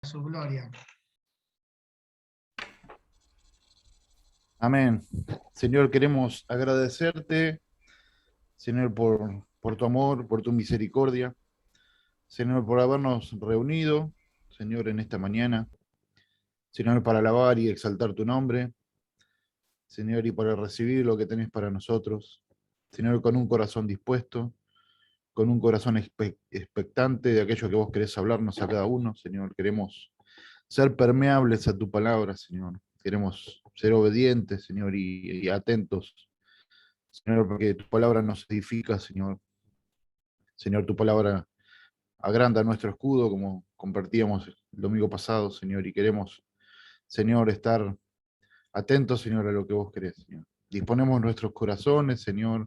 su gloria. Amén. Señor, queremos agradecerte, Señor, por tu amor, por tu misericordia, Señor, por habernos reunido, Señor, en esta mañana, Señor, para alabar y exaltar tu nombre, Señor, y para recibir lo que tenés para nosotros, Señor, con un corazón dispuesto, con un corazón expectante de aquello que vos querés hablarnos a cada uno, Señor. Queremos ser permeables a tu palabra, Señor. Queremos ser obedientes, Señor, y atentos, Señor, porque tu palabra nos edifica, Señor. Señor, tu palabra agranda nuestro escudo, como compartíamos el domingo pasado, Señor, y queremos, Señor, estar atentos, Señor, a lo que vos querés, Señor. Disponemos nuestros corazones, Señor,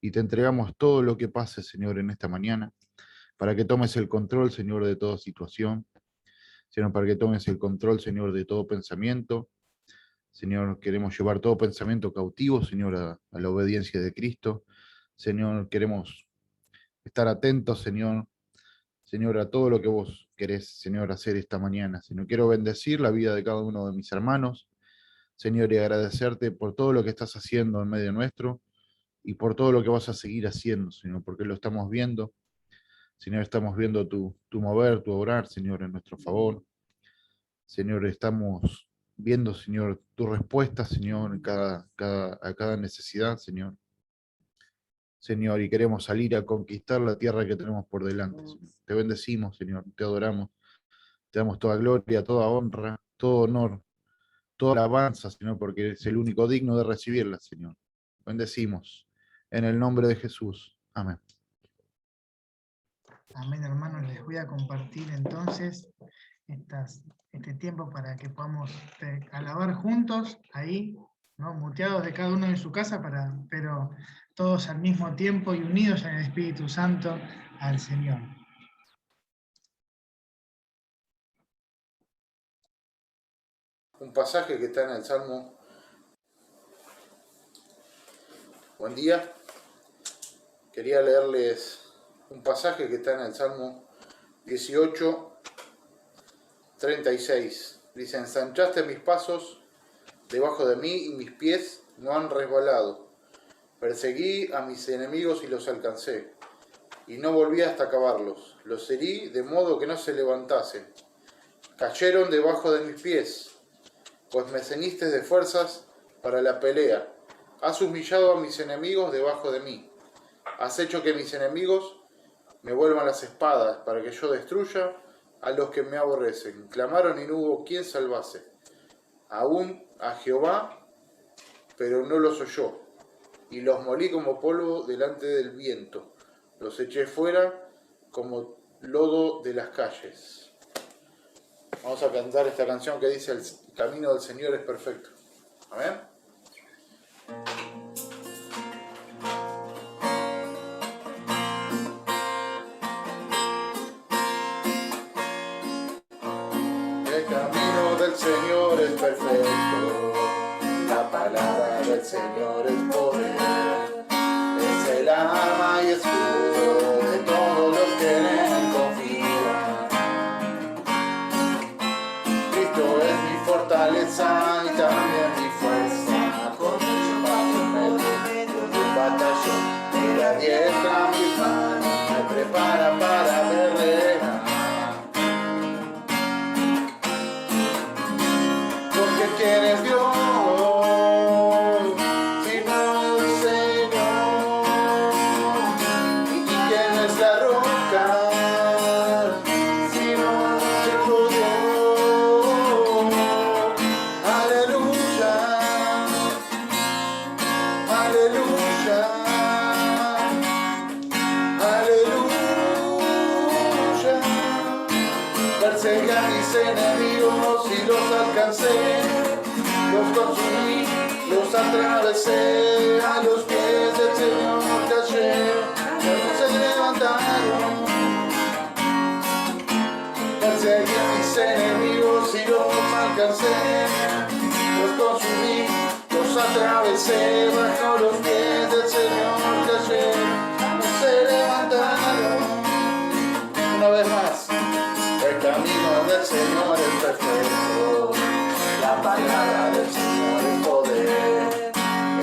y te entregamos todo lo que pase, Señor, en esta mañana, para que tomes el control, Señor, de toda situación, Señor, para que tomes el control, Señor, de todo pensamiento. Señor, queremos llevar todo pensamiento cautivo, Señor, a la obediencia de Cristo. Señor, queremos estar atentos, Señor, Señor, a todo lo que vos querés, Señor, hacer esta mañana. Señor, quiero bendecir la vida de cada uno de mis hermanos, Señor, y agradecerte por todo lo que estás haciendo en medio nuestro y por todo lo que vas a seguir haciendo, Señor, porque lo estamos viendo. Señor, estamos viendo tu mover, tu obrar, Señor, en nuestro favor. Señor, estamos viendo, Señor, tu respuesta, Señor, a cada necesidad, Señor. Señor, y queremos salir a conquistar la tierra que tenemos por delante, Señor. Te bendecimos, Señor, te adoramos, te damos toda gloria, toda honra, todo honor, toda alabanza, Señor, porque eres el único digno de recibirla, Señor. Bendecimos en el nombre de Jesús. Amén. Amén, hermanos. Les voy a compartir entonces este tiempo para que podamos alabar juntos ahí, ¿no? Muteados de cada uno de su casa, pero todos al mismo tiempo y unidos en el Espíritu Santo al Señor. Un pasaje que está en el Salmo. Buen día. Quería leerles un pasaje que está en el Salmo 18, 36. Dice: ensanchaste mis pasos debajo de mí y mis pies no han resbalado. Perseguí a mis enemigos y los alcancé, y no volví hasta acabarlos. Los herí de modo que no se levantasen. Cayeron debajo de mis pies, pues me ceñiste de fuerzas para la pelea. Has humillado a mis enemigos debajo de mí. Has hecho que mis enemigos me vuelvan las espadas para que yo destruya a los que me aborrecen. Clamaron y no hubo quien salvase. Aún a Jehová, pero no los oyó. Y los molí como polvo delante del viento. Los eché fuera como lodo de las calles. Vamos a cantar esta canción que dice: el camino del Señor es perfecto. Amén. El camino del Señor es perfecto, la palabra del Señor es poder, es el arma y escudo de todos los que en él confían. Cristo es mi fortaleza y también mi fuerza, con mucho paso en medio de un batallón, Él adiestra mis manos, me prepara para guerrear. ¿Quién es Dios? Sino el Señor. ¿Y quién es la roca? Sino nuestro Dios. Aleluya. Aleluya. Aleluya. Perseguí a mis enemigos y los alcancé. Los consumí, los atravesé, a los pies del Señor cayé, pero se levantaron. Perseguí a mis enemigos y los alcancé, los consumí, los atravesé, bajo los pies del Señor cayé, pero se levantaron. Una vez más, el camino del Señor es palabra del Señor es poder,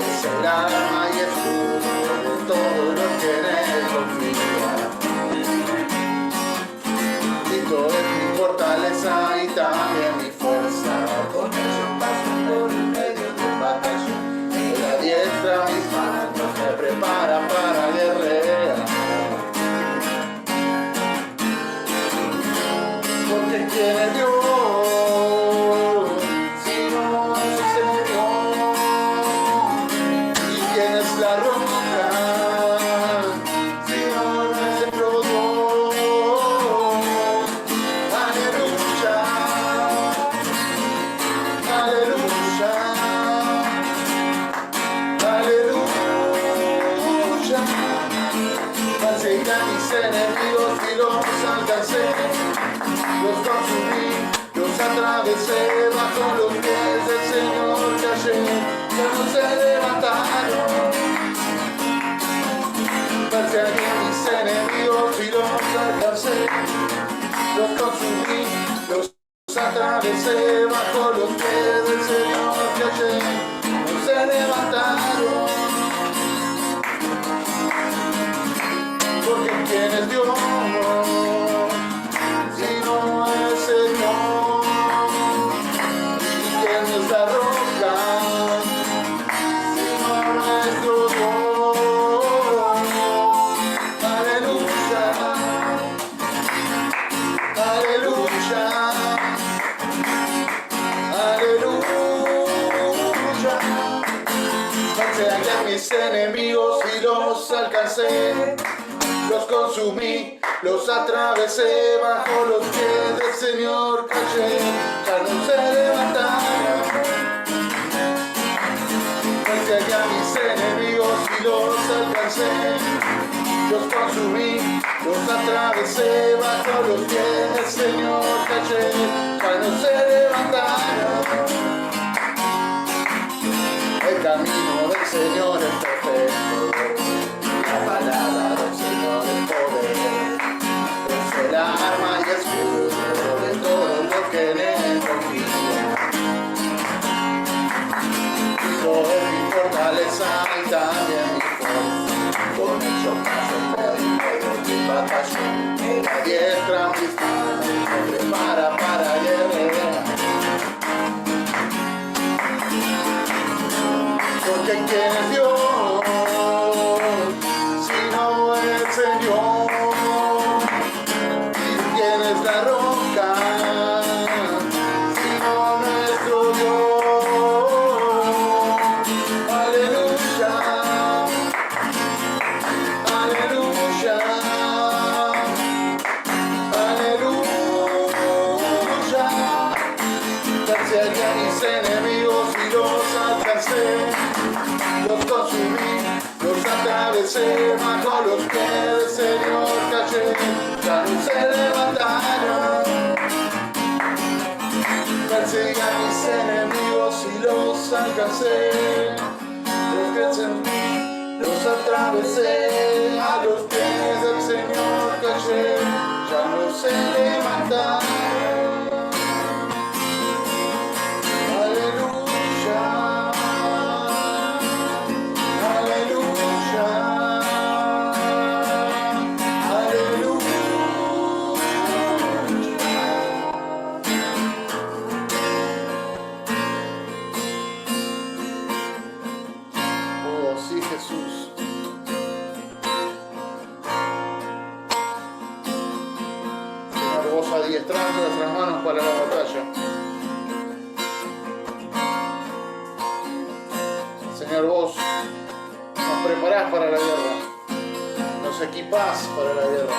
es el arma y escudo de todo lo que en él confía. Cristo es mi fortaleza y también mi fuerza, con ello paso por el medio del batallón. Él adiestra mis manos, me prepara para guerrear. Porque ¿quién es Dios? Si no es el Dios. ¿Y quién es la roca? Si no es el Dios. Aleluya, aleluya, aleluya. Perseguí a mis enemigos y los alcancé. Los consumí, los atravesé, bajo los pies del Señor callé, ya no se levantaron. Perseguí a mis enemigos y los alcancé, los consumí, los atravesé, bajo los pies del Señor callé, no se levantaron. Porque ¿quién es Dios? Enemigos y los alcancé, los consumí, los atravesé, bajo los pies del Señor callé, ya no se levantaron. Perseguí a mis enemigos y los alcancé, los consumí, los atravesé, bajo los pies del Señor callé, ya no se levantaron. El camino del Señor es perfecto, la palabra del Señor es poder, es el arma y escudo de todo lo que en él confía. Cristo es mi fortaleza y también mi fuerza, con ello paso por el medio del batallón. Él adiestra mis manos, me prepara para guerrear. Porque ¿quién es Dios? Si no es el Dios. ¿Y quién es la roca? Si no nuestro Dios. Aleluya, aleluya, aleluya. Perseguí a mis enemigos y los alcancé. Los consumí, los atravesé, bajo los pies del Señor callé, ya no se levantaron. Perseguí a mis enemigos y los alcancé, los consumí, los atravesé, a los pies del Señor callé, ya no se levantaron. Adiestrando nuestras manos para la batalla. Señor, vos nos preparás para la guerra, nos equipás para la guerra,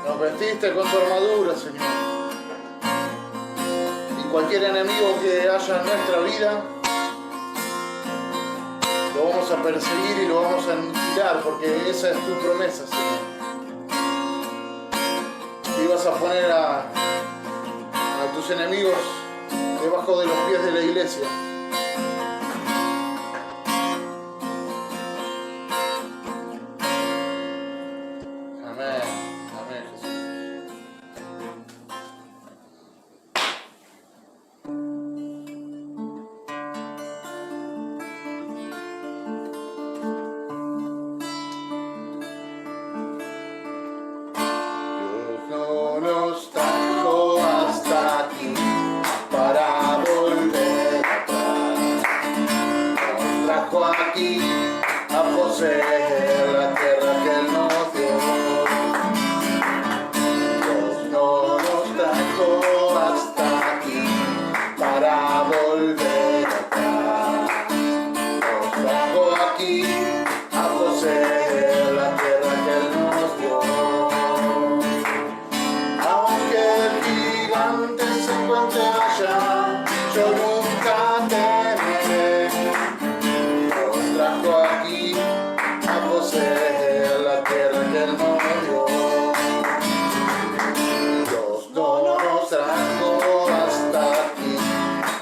nos vestiste con tu armadura, Señor. Y cualquier enemigo que haya en nuestra vida, lo vamos a perseguir y lo vamos a aniquilar, porque esa es tu promesa, Señor. Y vas a poner a tus enemigos debajo de los pies de la iglesia. Amén, amén, Jesús. trajo hasta aquí para volver atrás. Nos trajo aquí a poseer la tierra que Él nos dio. Aunque el gigante se encuentre allá, yo nunca temeré. Nos trajo aquí a poseer la tierra que Él nos dio. Dios no nos trajo hasta aquí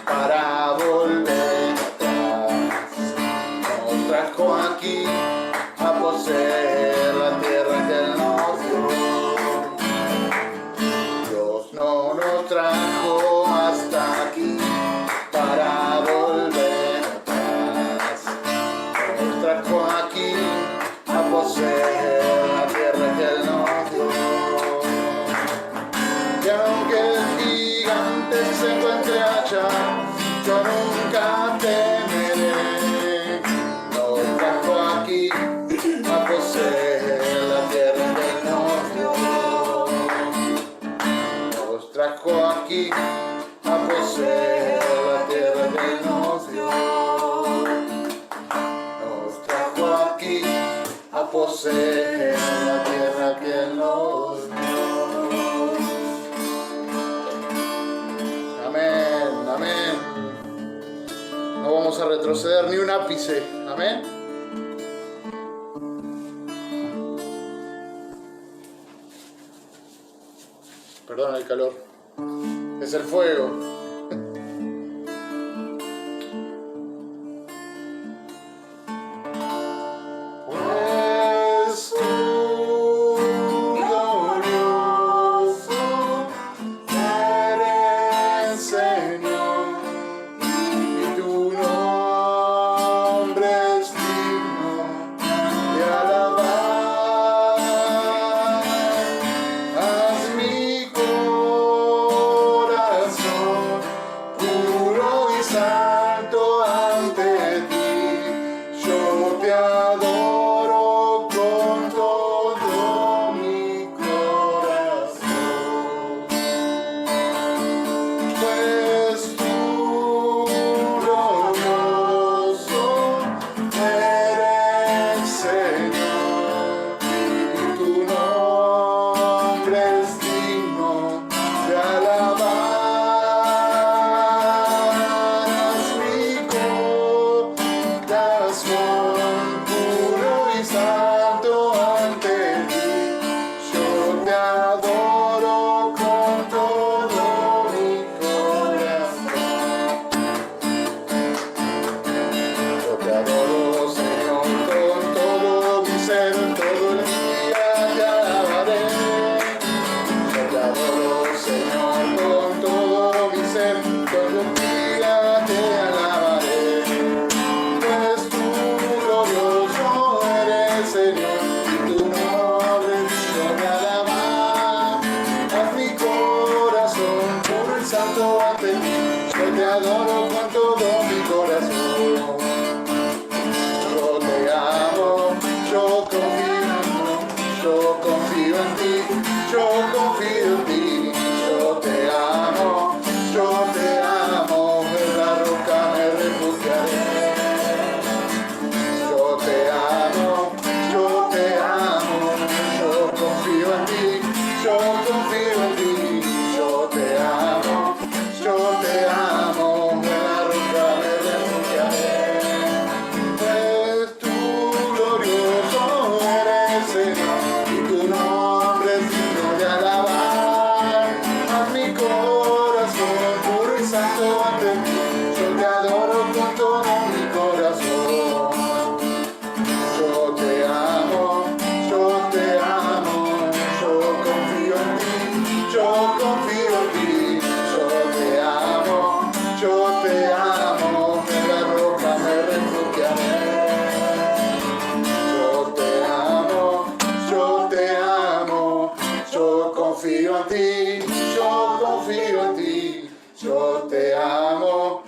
para volver atrás. Nos trajo aquí a poseer la tierra que Él nos dio. Dios no nos trajo hasta aquí para volver atrás. Nos trajo aquí a poseer la tierra que Él nos dio. Y aunque el gigante se encuentre allá, yo nunca temeré. Nos trajo aquí a poseer la tierra que Él nos dio. Nos trajo aquí a poseer la tierra que Él nos dio. Nos trajo aquí a poseer la tierra que Él nos dio. Amén, amén. No vamos a retroceder ni un ápice. Amén. Perdón el calor. Es el fuego. Pues tú, glorioso, eres Señor, y tu nombre es digno de alabar. Haz mi corazón puro y santo ante ti. Yo te adoro con todo mi corazón. Pues tú, glorioso, eres Señor, y tu nombre es digno de alabar. Haz mi corazón puro y santo ante ti. Yo te adoro con todo mi corazón. Yo te adoro, Señor, con todo mi ser, todo el día te alabaré. Yo te adoro, Señor, con todo mi ser, todo el día te alabaré. Pues tú, glorioso, eres Señor, y tu nombre es digno de alabar. Haz mi corazón puro y santo ante ti. Yo te adoro con todo mi corazón. Yo te amo, yo confío en ti, yo confío en ti. Yo te amo, en la roca me refugiaré. Yo te amo, yo confío en ti, yo confío en ti. Yo te amo, en la roca me refugiaré. Pues tú, glorioso, eres Señor, y tu nombre es digno de alabar. Haz mi corazón puro y santo ante ti. Yo te adoro con todo mi corazón. Yo te amo, yo confío en ti, yo confío en ti. Yo te amo, en la roca me refugiaré. Yo te amo, yo confío en ti, yo confío en ti. Yo te amo,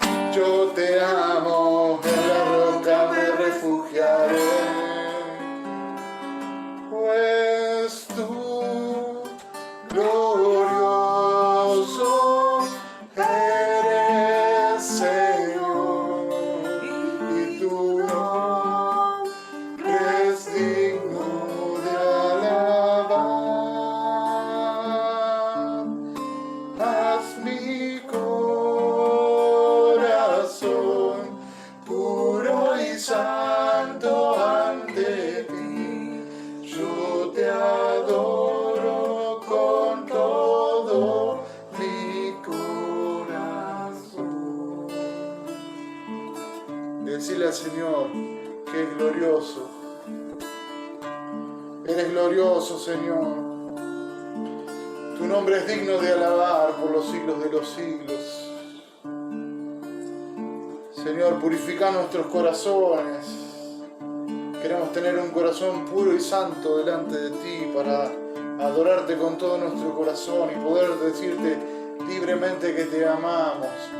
Haz mi corazón puro y santo ante ti. Yo te adoro con todo mi corazón. Decirle al Señor que es glorioso. Eres glorioso, Señor. Tu nombre es digno de alabar por los siglos de los siglos. Señor, purifica nuestros corazones. Queremos tener un corazón puro y santo delante de ti para adorarte con todo nuestro corazón y poder decirte libremente que te amamos, Señor.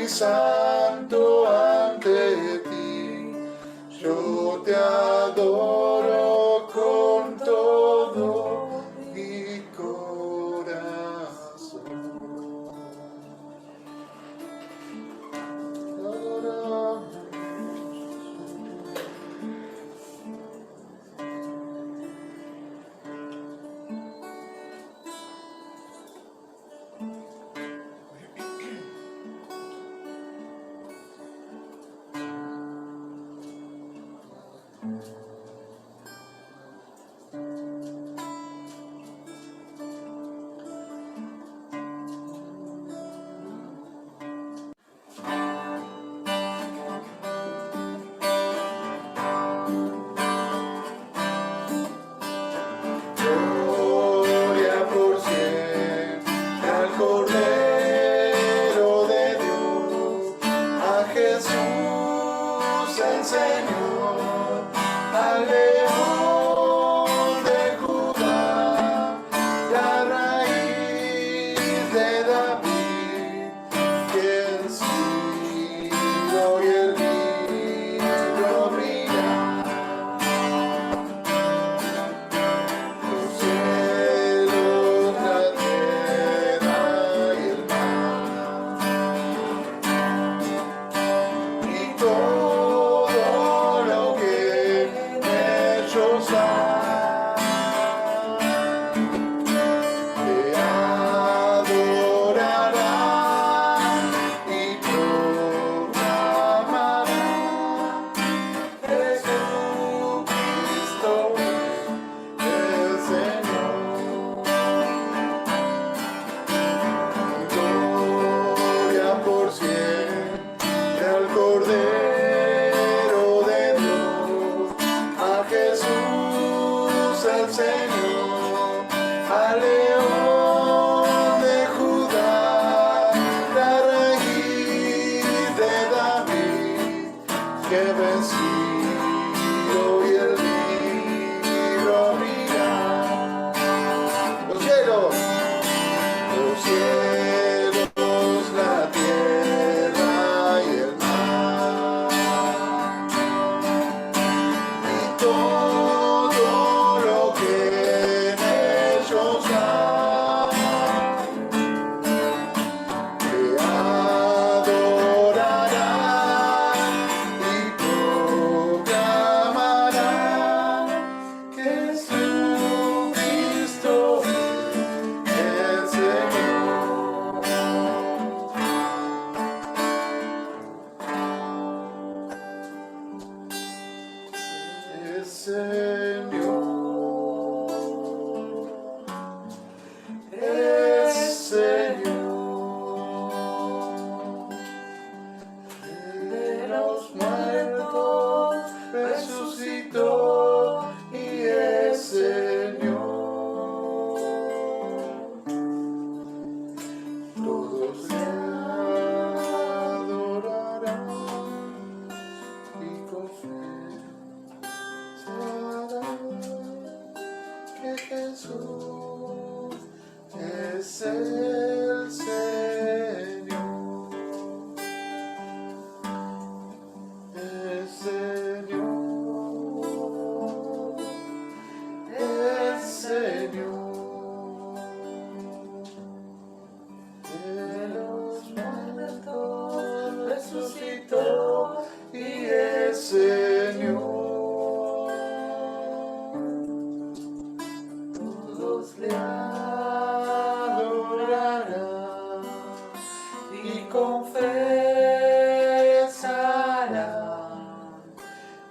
Santo ante ti, yo te adoro con todo mi corazón. confesarán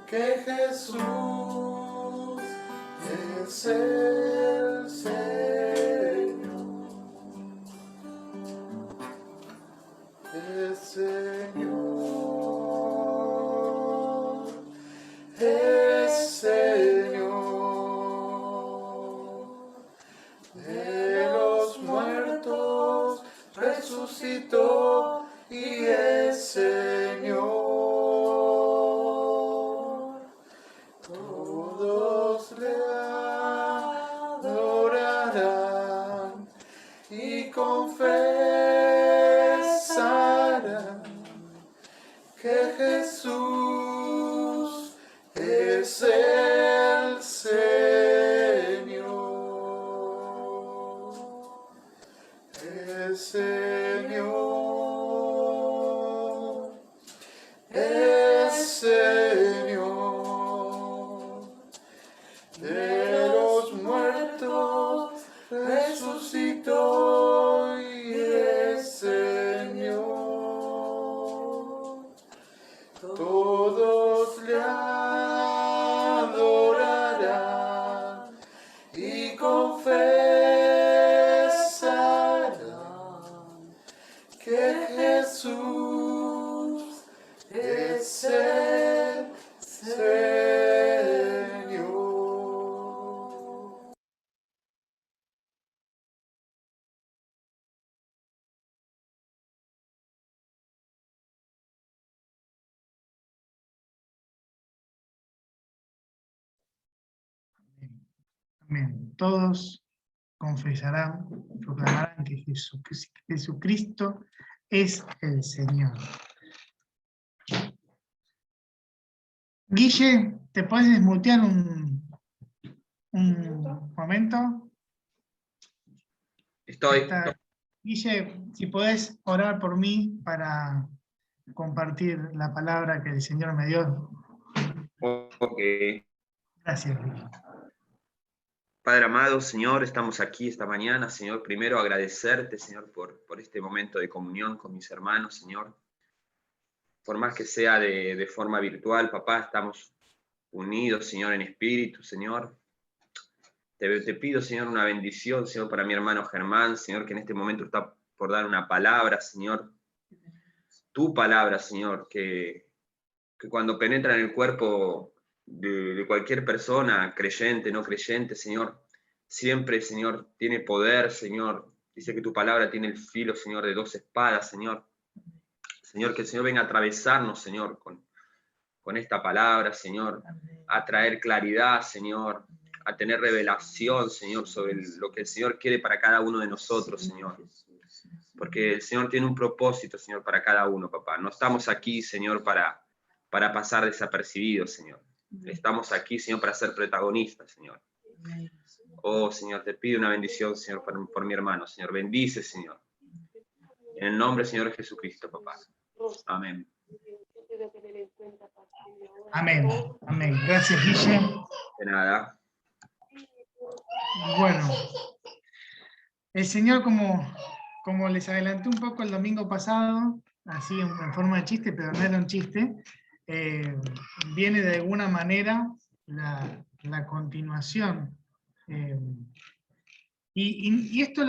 que Jesús es el Señor. El Señor es Señor. De los muertos resucitó y es Señor. Todos le adorarán y confesarán que Jesús es el Señor. El Señor es Señor. De los muertos resucitó y es Señor. Todos le adorarán y confesarán que Jesús es el Señor. Amén. Todos confesarán, proclamarán que Jesucristo es el Señor. Guille, ¿te puedes desmutear un momento? Estoy. Guille, si podés orar por mí para compartir la palabra que el Señor me dio. Ok. Gracias, Guille. Padre amado, Señor, estamos aquí esta mañana, Señor, primero agradecerte, Señor, por este momento de comunión con mis hermanos, Señor. Por más que sea de forma virtual, papá, estamos unidos, Señor, en espíritu, Señor. Te pido, Señor, una bendición, Señor, para mi hermano Germán, Señor, que en este momento está por dar una palabra, Señor. Tu palabra, Señor, que cuando penetra en el cuerpo de cualquier persona, creyente, no creyente, Señor, siempre, Señor, tiene poder, Señor. Dice que tu palabra tiene el filo, Señor, de 2 espadas, Señor. Señor, que el Señor venga a atravesarnos, Señor, con esta palabra, Señor, a traer claridad, Señor, a tener revelación, Señor, sobre lo que el Señor quiere para cada uno de nosotros, Señor. Porque el Señor tiene un propósito, Señor, para cada uno, papá. No estamos aquí, Señor, para pasar desapercibidos, Señor. Estamos aquí, Señor, para ser protagonistas, Señor. Oh, Señor, te pido una bendición, Señor, por mi hermano, Señor. Bendice, Señor. En el nombre, Señor Jesucristo, papá. Amén. Amén. Amén. Gracias, Guille. De nada. Bueno, el Señor, como les adelanté un poco el domingo pasado, así en forma de chiste, pero no era un chiste, viene de alguna manera la continuación. Y esto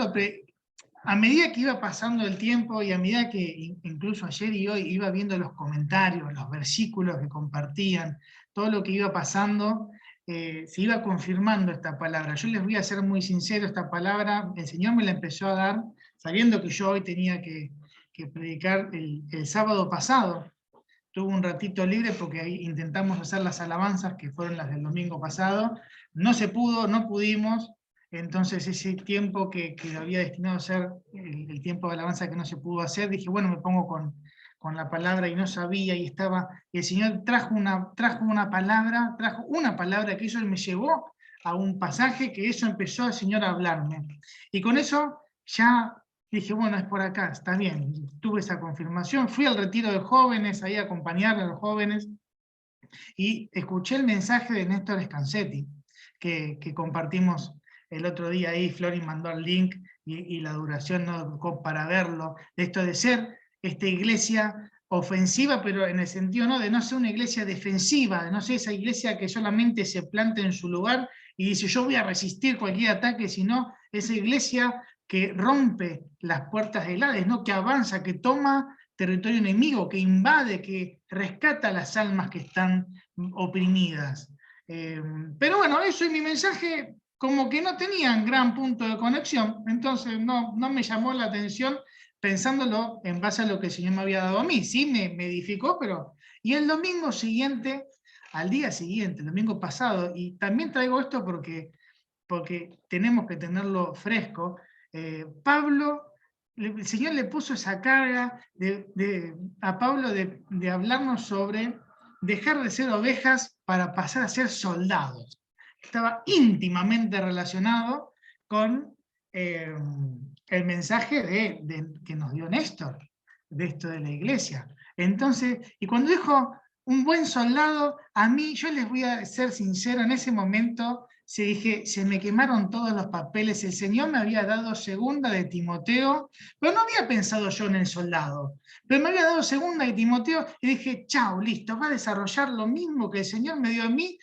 a medida que iba pasando el tiempo y a medida que incluso ayer y hoy iba viendo los comentarios, los versículos que compartían, todo lo que iba pasando, se iba confirmando esta palabra. Yo les voy a ser muy sincero, esta palabra el Señor me la empezó a dar, sabiendo que yo hoy tenía que predicar el sábado pasado. Tuve un ratito libre porque ahí intentamos hacer las alabanzas que fueron las del domingo pasado. No se pudo, no pudimos. Entonces ese tiempo que había destinado a ser el tiempo de alabanza que no se pudo hacer, dije, bueno, me pongo con la palabra y no sabía y estaba, y el Señor trajo una palabra que eso me llevó a un pasaje que eso empezó el Señor a hablarme. Y con eso ya dije, bueno, es por acá, está bien. Tuve esa confirmación, fui al retiro de jóvenes, ahí a acompañar a los jóvenes, y escuché el mensaje de Néstor Scansetti, que compartimos el otro día ahí. Flori mandó el link y la duración no para verlo, esto de ser esta iglesia ofensiva, pero en el sentido no de no ser una iglesia defensiva, de no ser esa iglesia que solamente se planta en su lugar y dice yo voy a resistir cualquier ataque, sino esa iglesia que rompe las puertas del Hades, ¿no? Que avanza, que toma territorio enemigo, que invade, que rescata las almas que están oprimidas. Pero bueno, eso es mi mensaje, como que no tenían gran punto de conexión, entonces no me llamó la atención pensándolo en base a lo que el Señor me había dado a mí. Sí, me edificó, pero... Y el domingo siguiente, al día siguiente, el domingo pasado, y también traigo esto porque tenemos que tenerlo fresco, Pablo, el Señor le puso esa carga a Pablo de hablarnos sobre dejar de ser ovejas para pasar a ser soldados. Estaba íntimamente relacionado con el mensaje que nos dio Néstor, de esto de la iglesia. Entonces, y cuando dijo un buen soldado, a mí, yo les voy a ser sincero, en ese momento se me quemaron todos los papeles. El Señor me había dado segunda de Timoteo, pero no había pensado yo en el soldado, pero me había dado segunda de Timoteo y dije, chao, listo, va a desarrollar lo mismo que el Señor me dio a mí,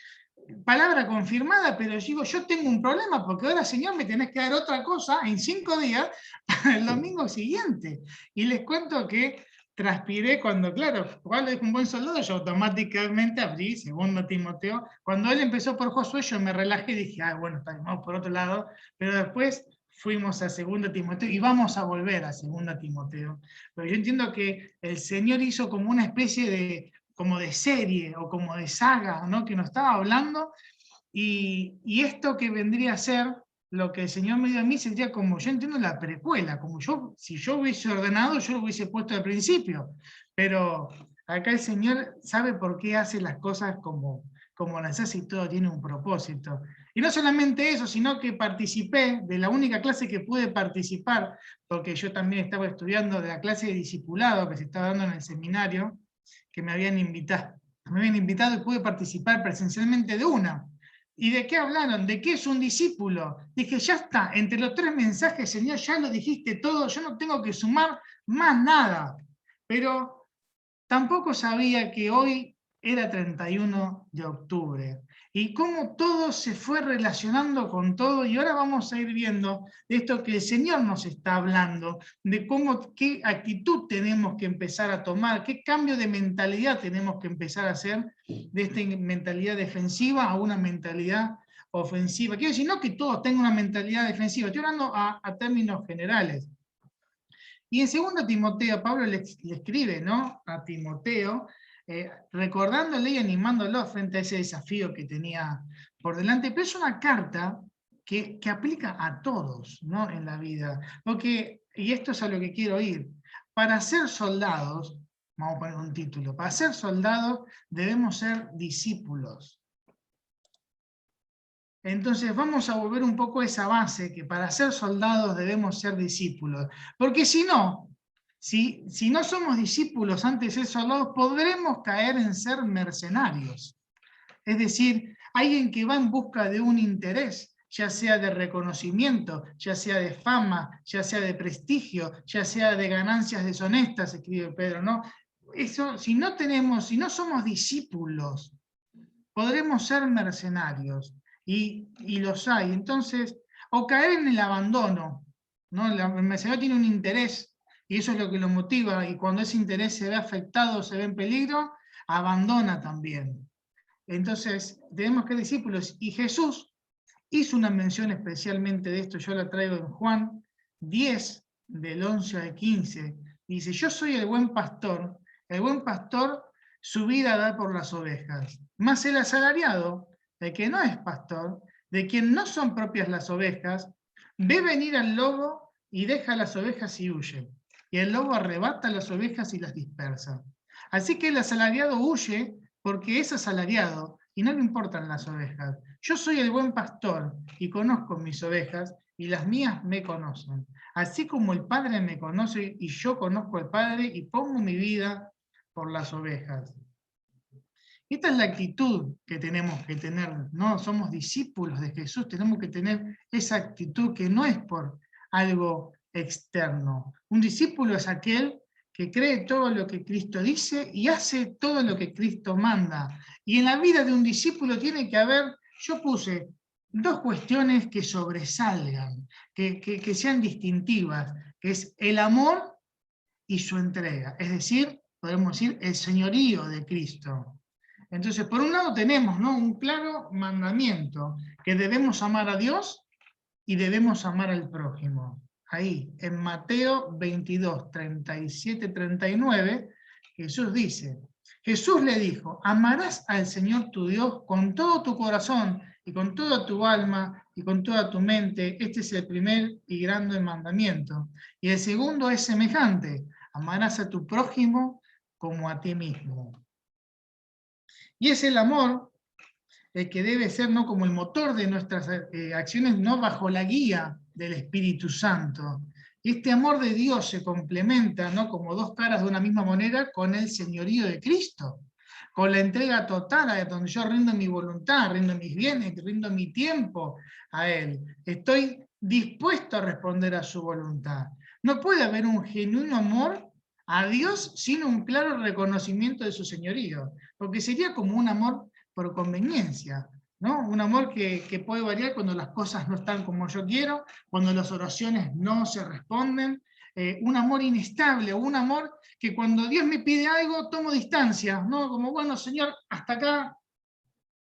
palabra confirmada, pero digo, yo tengo un problema, porque ahora, Señor, me tenés que dar otra cosa en 5 días para el domingo siguiente. Y les cuento que transpiré cuando, claro, Pablo dijo un buen soldado, yo automáticamente abrí, segundo Timoteo. Cuando él empezó por Josué, yo me relajé y dije, bueno, vamos por otro lado, pero después fuimos a segundo Timoteo y vamos a volver a segundo Timoteo. Pero yo entiendo que el Señor hizo como una especie como de serie o como de saga, ¿no? Que nos estaba hablando, y esto que vendría a ser lo que el Señor me dio a mí sería como, yo entiendo la precuela, como si yo hubiese ordenado, yo lo hubiese puesto al principio, pero acá el Señor sabe por qué hace las cosas como las hace, y todo tiene un propósito. Y no solamente eso, sino que participé de la única clase que pude participar, porque yo también estaba estudiando de la clase de discipulado que se estaba dando en el seminario, que me habían invitado y pude participar presencialmente de una. ¿Y de qué hablaron? ¿De qué es un discípulo? Dije, ya está, entre los 3 mensajes, Señor, ya lo dijiste todo, yo no tengo que sumar más nada. Pero tampoco sabía que hoy era 31 de octubre. Y cómo todo se fue relacionando con todo, y ahora vamos a ir viendo de esto que el Señor nos está hablando, de qué actitud tenemos que empezar a tomar, qué cambio de mentalidad tenemos que empezar a hacer de esta mentalidad defensiva a una mentalidad ofensiva. Quiero decir, no que todos tengan una mentalidad defensiva, estoy hablando a términos generales. Y en 2 Timoteo, Pablo le escribe, ¿no?, a Timoteo, recordándole y animándolo frente a ese desafío que tenía por delante, pero es una carta que aplica a todos, ¿no?, en la vida. Porque, y esto es a lo que quiero ir, para ser soldados, vamos a poner un título, para ser soldados debemos ser discípulos. Entonces vamos a volver un poco a esa base, que para ser soldados debemos ser discípulos. Porque si no somos discípulos antes de ser soldados, podremos caer en ser mercenarios. Es decir, alguien que va en busca de un interés, ya sea de reconocimiento, ya sea de fama, ya sea de prestigio, ya sea de ganancias deshonestas, escribe Pedro, ¿no? Eso, si no somos discípulos, podremos ser mercenarios. Y los hay. Entonces, o caer en el abandono, ¿no? El mercenario tiene un interés, y eso es lo que lo motiva, y cuando ese interés se ve afectado, se ve en peligro, abandona también. Entonces, tenemos que ser discípulos, y Jesús hizo una mención especialmente de esto, yo la traigo en Juan 10, del 11 al 15, dice, yo soy el buen pastor su vida da por las ovejas, mas el asalariado, el que no es pastor, de quien no son propias las ovejas, ve venir al lobo y deja las ovejas y huye. Y el lobo arrebata las ovejas y las dispersa. Así que el asalariado huye porque es asalariado y no le importan las ovejas. Yo soy el buen pastor y conozco mis ovejas y las mías me conocen. Así como el Padre me conoce y yo conozco al Padre y pongo mi vida por las ovejas. Esta es la actitud que tenemos que tener, ¿no? Somos discípulos de Jesús, tenemos que tener esa actitud que no es por algo externo. Un discípulo es aquel que cree todo lo que Cristo dice y hace todo lo que Cristo manda. Y en la vida de un discípulo tiene que haber, yo puse, dos cuestiones que sobresalgan, que sean distintivas, que es el amor y su entrega. Es decir, podemos decir, el señorío de Cristo. Entonces, por un lado tenemos, ¿no?, un claro mandamiento, que debemos amar a Dios y debemos amar al prójimo. Ahí, en Mateo 22, 37, 39, Jesús dice, Jesús le dijo, amarás al Señor tu Dios con todo tu corazón y con toda tu alma y con toda tu mente. Este es el primer y grande mandamiento. Y el segundo es semejante, amarás a tu prójimo como a ti mismo. Y es el amor el que debe ser, no como el motor de nuestras acciones, no bajo la guía del Espíritu Santo. Este amor de Dios se complementa, ¿no?, como dos caras de una misma moneda, con el señorío de Cristo, con la entrega total, donde yo rindo mi voluntad, rindo mis bienes, rindo mi tiempo a Él. Estoy dispuesto a responder a su voluntad. No puede haber un genuino amor a Dios sin un claro reconocimiento de su señorío, porque sería como un amor por conveniencia, ¿no? Un amor que puede variar cuando las cosas no están como yo quiero, cuando las oraciones no se responden, un amor inestable, un amor que cuando Dios me pide algo tomo distancia, ¿no? Como, bueno, Señor, hasta acá.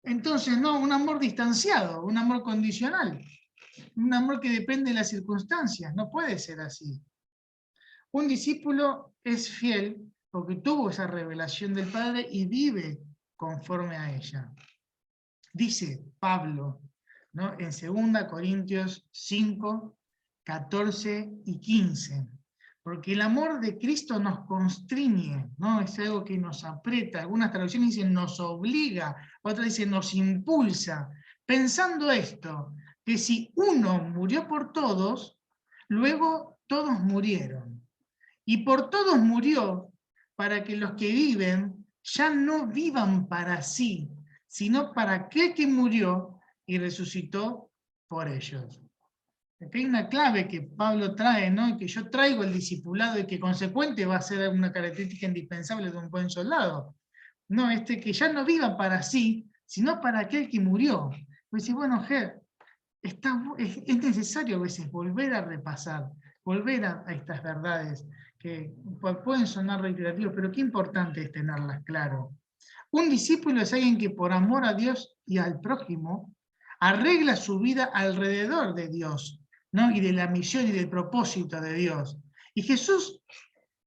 Entonces, no, un amor distanciado, un amor condicional, un amor que depende de las circunstancias, no puede ser así. Un discípulo es fiel porque tuvo esa revelación del Padre y vive conforme a ella. Dice Pablo, ¿no?, en 2 Corintios 5, 14 y 15, porque el amor de Cristo nos constriñe, ¿no? Es algo que nos aprieta. Algunas traducciones dicen nos obliga, otras dicen nos impulsa, pensando esto, que si uno murió por todos, luego todos murieron. Y por todos murió, para que los que viven ya no vivan para sí, sino para aquel que murió y resucitó por ellos. Aquí hay una clave que Pablo trae, ¿no?, que yo traigo el discipulado y que consecuente va a ser una característica indispensable de un buen soldado. No, que ya no viva para sí, sino para aquel que murió. Pues sí, bueno, Ger, es necesario a veces volver a repasar, volver a estas verdades que pueden sonar reiterativos, pero qué importante es tenerlas claro. Un discípulo es alguien que por amor a Dios y al prójimo arregla su vida alrededor de Dios, ¿no?, y de la misión y del propósito de Dios. Y Jesús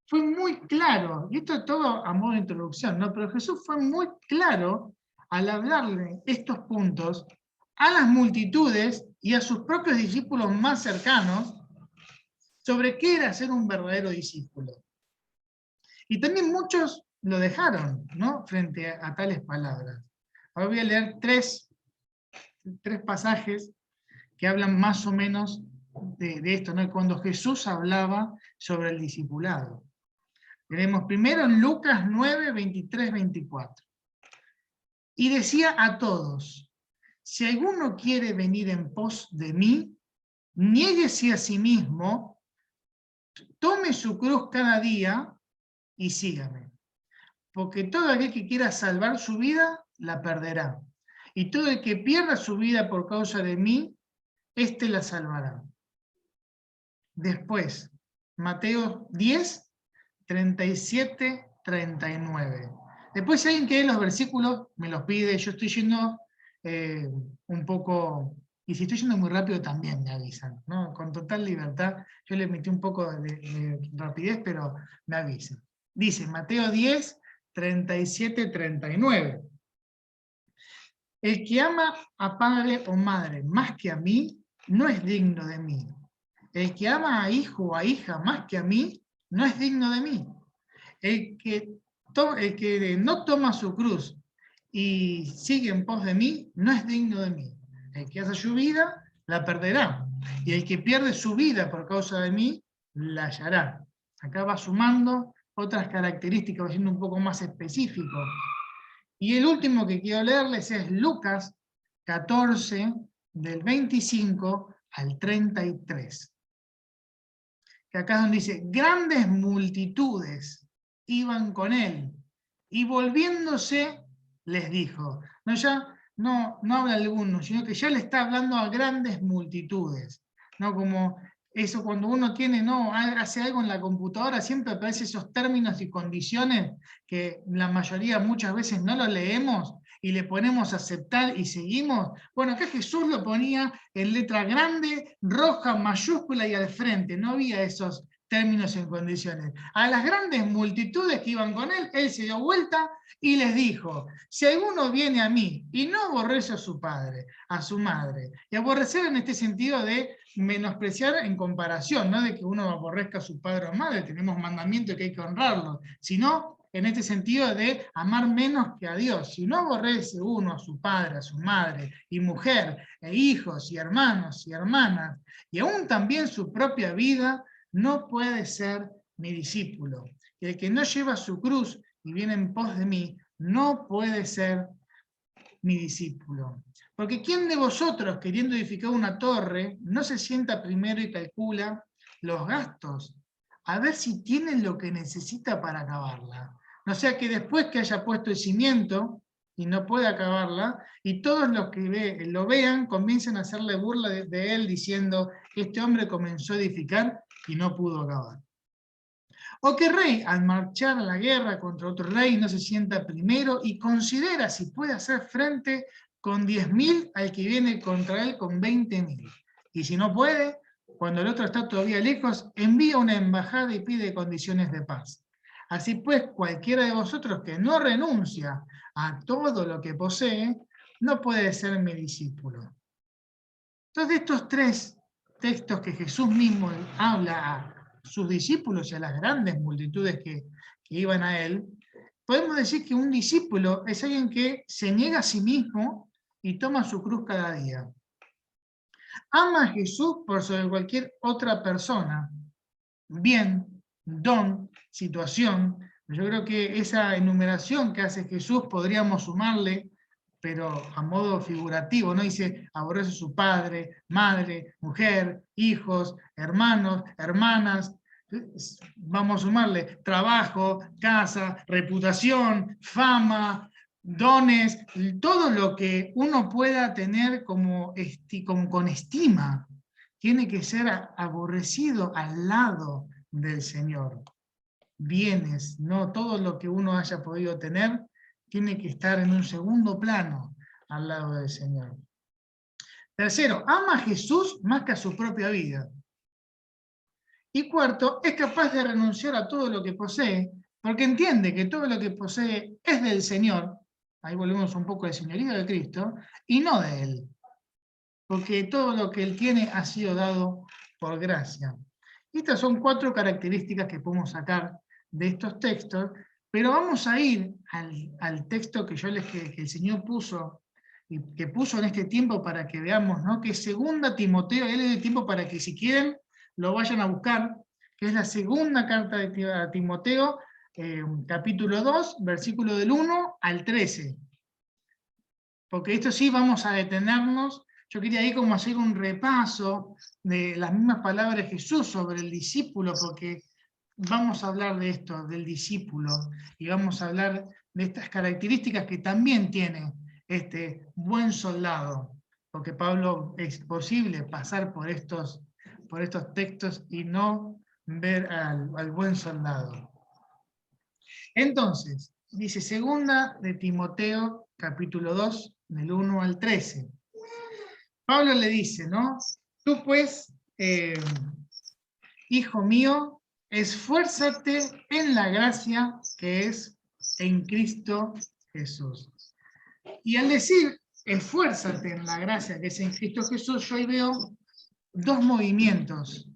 fue muy claro, y esto es todo a modo de introducción, ¿no?, pero Jesús fue muy claro al hablarle estos puntos a las multitudes y a sus propios discípulos más cercanos sobre qué era ser un verdadero discípulo. Y también muchos lo dejaron, ¿no?, frente a tales palabras. Ahora voy a leer tres pasajes que hablan más o menos de esto, ¿no?, cuando Jesús hablaba sobre el discipulado. Tenemos primero en Lucas 9, 23, 24. Y decía a todos, si alguno quiere venir en pos de mí, niéguese a sí mismo, tome su cruz cada día y sígame. Porque todo aquel que quiera salvar su vida, la perderá. Y todo el que pierda su vida por causa de mí, éste la salvará. Después, Mateo 10, 37, 39. Después, si alguien quiere los versículos, me los pide. Yo estoy yendo un poco, y si estoy yendo muy rápido también me avisan, ¿no? Con total libertad. Yo le metí un poco de rapidez, pero me avisan. Dice Mateo 10, 37, 39. El que ama a padre o madre más que a mí, no es digno de mí. El que ama a hijo o a hija más que a mí, no es digno de mí. El que no toma su cruz y sigue en pos de mí, no es digno de mí. El que hace su vida, la perderá. Y el que pierde su vida por causa de mí, la hallará. Acá va sumando otras características, va siendo un poco más específico. Y el último que quiero leerles es Lucas 14, del 25 al 33. que acá es donde dice, grandes multitudes iban con él, y volviéndose les dijo. No, ya no habla alguno, sino que ya le está hablando a grandes multitudes. ¿No? Como eso cuando uno tiene, hace algo en la computadora, siempre aparecen esos términos y condiciones que la mayoría muchas veces no lo leemos y le ponemos a aceptar y seguimos. Bueno, acá Jesús lo ponía en letra grande, roja, mayúscula y al frente. No había esos términos y condiciones. A las grandes multitudes que iban con él se dio vuelta y les dijo, si alguno viene a mí y no aborrece a su padre, a su madre, y aborrecer en este sentido de menospreciar en comparación, no de que uno aborrezca a su padre o madre, tenemos mandamientos que hay que honrarlos, sino en este sentido de amar menos que a Dios. Si no aborrece uno a su padre, a su madre, y mujer, e hijos, y hermanos, y hermanas, y aún también su propia vida, no puede ser mi discípulo. Y el que no lleva su cruz y viene en pos de mí, no puede ser mi discípulo. Porque ¿quién de vosotros, queriendo edificar una torre, no se sienta primero y calcula los gastos, a ver si tiene lo que necesita para acabarla? No sea que después que haya puesto el cimiento y no pueda acabarla, y todos los que lo vean comiencen a hacerle burla de él, diciendo que este hombre comenzó a edificar y no pudo acabar. O que rey, al marchar a la guerra contra otro rey, no se sienta primero y considera si puede hacer frente con 10.000 al que viene contra él con 20.000. Y si no puede, cuando el otro está todavía lejos, envía una embajada y pide condiciones de paz. Así pues, cualquiera de vosotros que no renuncia a todo lo que posee, no puede ser mi discípulo. Entonces, estos tres textos que Jesús mismo habla a sus discípulos y a las grandes multitudes que iban a él, podemos decir que un discípulo es alguien que se niega a sí mismo y toma su cruz cada día. Ama a Jesús por sobre cualquier otra persona, bien, don, situación. Yo creo que esa enumeración que hace Jesús podríamos sumarle, pero a modo figurativo, ¿no? Dice, aborrece a su padre, madre, mujer, hijos, hermanos, hermanas. Vamos a sumarle trabajo, casa, reputación, fama, dones, todo lo que uno pueda tener como con estima, tiene que ser aborrecido al lado del Señor. Bienes, no todo lo que uno haya podido tener, tiene que estar en un segundo plano al lado del Señor. Tercero, ama a Jesús más que a su propia vida. Y cuarto, es capaz de renunciar a todo lo que posee, porque entiende que todo lo que posee es del Señor, ahí volvemos un poco al señorío de Cristo, y no de Él, porque todo lo que Él tiene ha sido dado por gracia. Estas son 4 características que podemos sacar de estos textos, pero vamos a ir al texto que el Señor puso, y que puso en este tiempo para que veamos, ¿no? Que es 2 Timoteo, él es de tiempo para que si quieren lo vayan a buscar, que es la segunda carta de Timoteo, capítulo 2, versículo del 1 al 13. Porque esto sí vamos a detenernos. Yo quería ahí como hacer un repaso de las mismas palabras de Jesús sobre el discípulo, porque vamos a hablar de esto, del discípulo, y vamos a hablar de estas características que también tiene este buen soldado, porque Pablo es posible pasar por estos textos y no ver al buen soldado. Entonces, dice 2 de Timoteo, capítulo 2, del 1 al 13. Pablo le dice, ¿no? Tú pues, hijo mío, esfuérzate en la gracia que es en Cristo Jesús. Y al decir, esfuérzate en la gracia que es en Cristo Jesús, yo ahí veo 2 movimientos,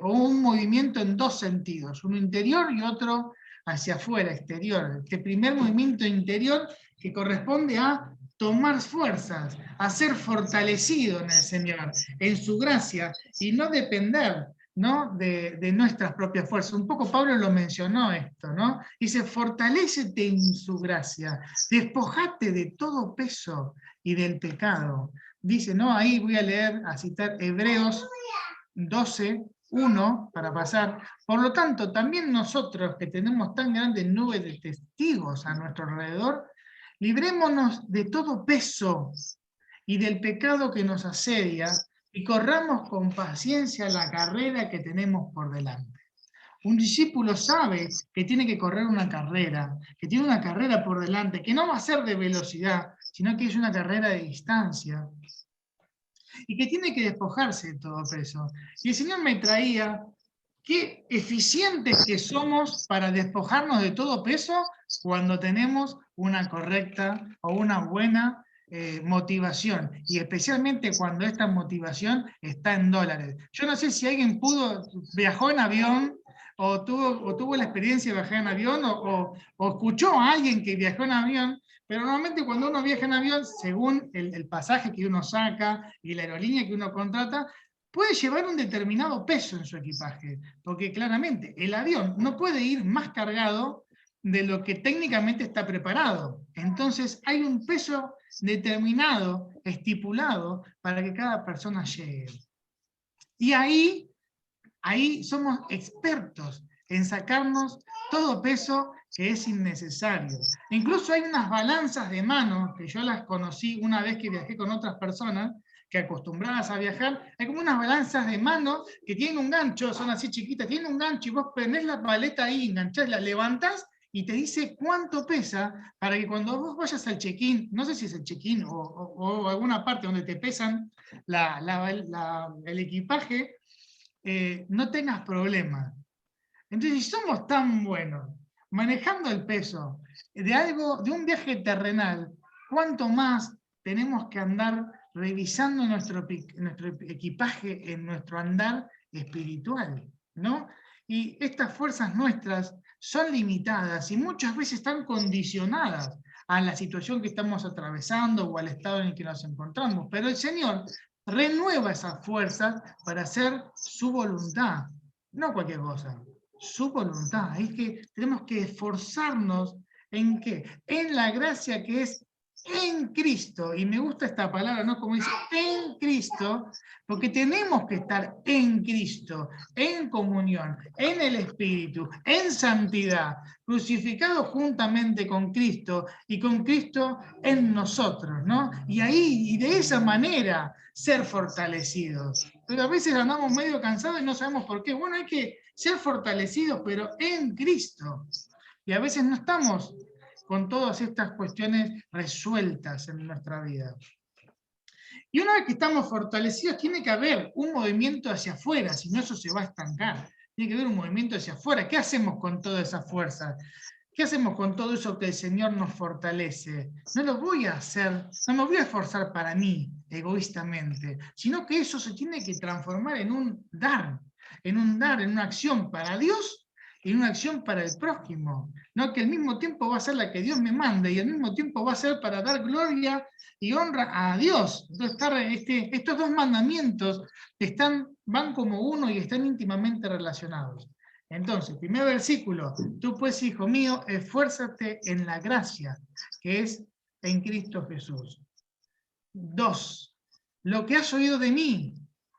o un movimiento en 2 sentidos, uno interior y otro hacia afuera, exterior. Este primer movimiento interior que corresponde a tomar fuerzas, a ser fortalecido en el Señor, en su gracia, y no depender, ¿no? de nuestras propias fuerzas. Un poco Pablo lo mencionó esto, ¿no? Dice, fortalécete en su gracia, despojate de todo peso y del pecado. Dice, ¿no? Ahí voy a leer, a citar Hebreos 12, uno para pasar. Por lo tanto, también nosotros que tenemos tan grandes nubes de testigos a nuestro alrededor, librémonos de todo peso y del pecado que nos asedia y corramos con paciencia la carrera que tenemos por delante. Un discípulo sabe que tiene que correr una carrera, que tiene una carrera por delante, que no va a ser de velocidad, sino que es una carrera de distancia, y que tiene que despojarse de todo peso. Y el Señor me traía qué eficientes que somos para despojarnos de todo peso cuando tenemos una correcta o una buena motivación, y especialmente cuando esta motivación está en dólares. Yo no sé si alguien viajó en avión, o tuvo la experiencia de viajar en avión, o escuchó a alguien que viajó en avión, pero normalmente cuando uno viaja en avión, según el pasaje que uno saca y la aerolínea que uno contrata, puede llevar un determinado peso en su equipaje, porque claramente el avión no puede ir más cargado de lo que técnicamente está preparado. Entonces hay un peso determinado, estipulado, para que cada persona llegue. Y ahí somos expertos en sacarnos todo peso que es innecesario. Incluso hay unas balanzas de mano, que yo las conocí una vez que viajé con otras personas, que acostumbradas a viajar, hay como unas balanzas de mano que tienen un gancho, son así chiquitas, tienen un gancho y vos prendés la paleta ahí, enganchás, la levantás y te dice cuánto pesa, para que cuando vos vayas al check-in, no sé si es el check-in o alguna parte donde te pesan el equipaje, no tengas problemas. Entonces, si somos tan buenos manejando el peso de un viaje terrenal, ¿cuánto más tenemos que andar revisando nuestro equipaje en nuestro andar espiritual, ¿no? Y estas fuerzas nuestras son limitadas y muchas veces están condicionadas a la situación que estamos atravesando o al estado en el que nos encontramos. Pero el Señor renueva esas fuerzas para hacer su voluntad, no cualquier cosa, su voluntad. Es que tenemos que esforzarnos ¿en qué? En la gracia que es en Cristo, y me gusta esta palabra, ¿no? Como dice, en Cristo, porque tenemos que estar en Cristo, en comunión, en el Espíritu, en santidad, crucificados juntamente con Cristo, y con Cristo en nosotros, ¿no? Y ahí, y de esa manera, ser fortalecidos. Pero a veces andamos medio cansados y no sabemos por qué. Bueno, hay que ser fortalecidos, pero en Cristo. Y a veces no estamos con todas estas cuestiones resueltas en nuestra vida. Y una vez que estamos fortalecidos, tiene que haber un movimiento hacia afuera, si no eso se va a estancar. Tiene que haber un movimiento hacia afuera. ¿Qué hacemos con toda esa fuerza? ¿Qué hacemos con todo eso que el Señor nos fortalece? No lo voy a hacer, no me voy a esforzar para mí, egoístamente, sino que eso se tiene que transformar en un dar, en una acción para Dios y en una acción para el prójimo, ¿no? Que al mismo tiempo va a ser la que Dios me manda y al mismo tiempo va a ser para dar gloria y honra a Dios. Entonces, estos dos mandamientos van como uno y están íntimamente relacionados. Entonces, primer versículo, tú pues, hijo mío, esfuérzate en la gracia que es en Cristo Jesús. 2, lo que has oído de mí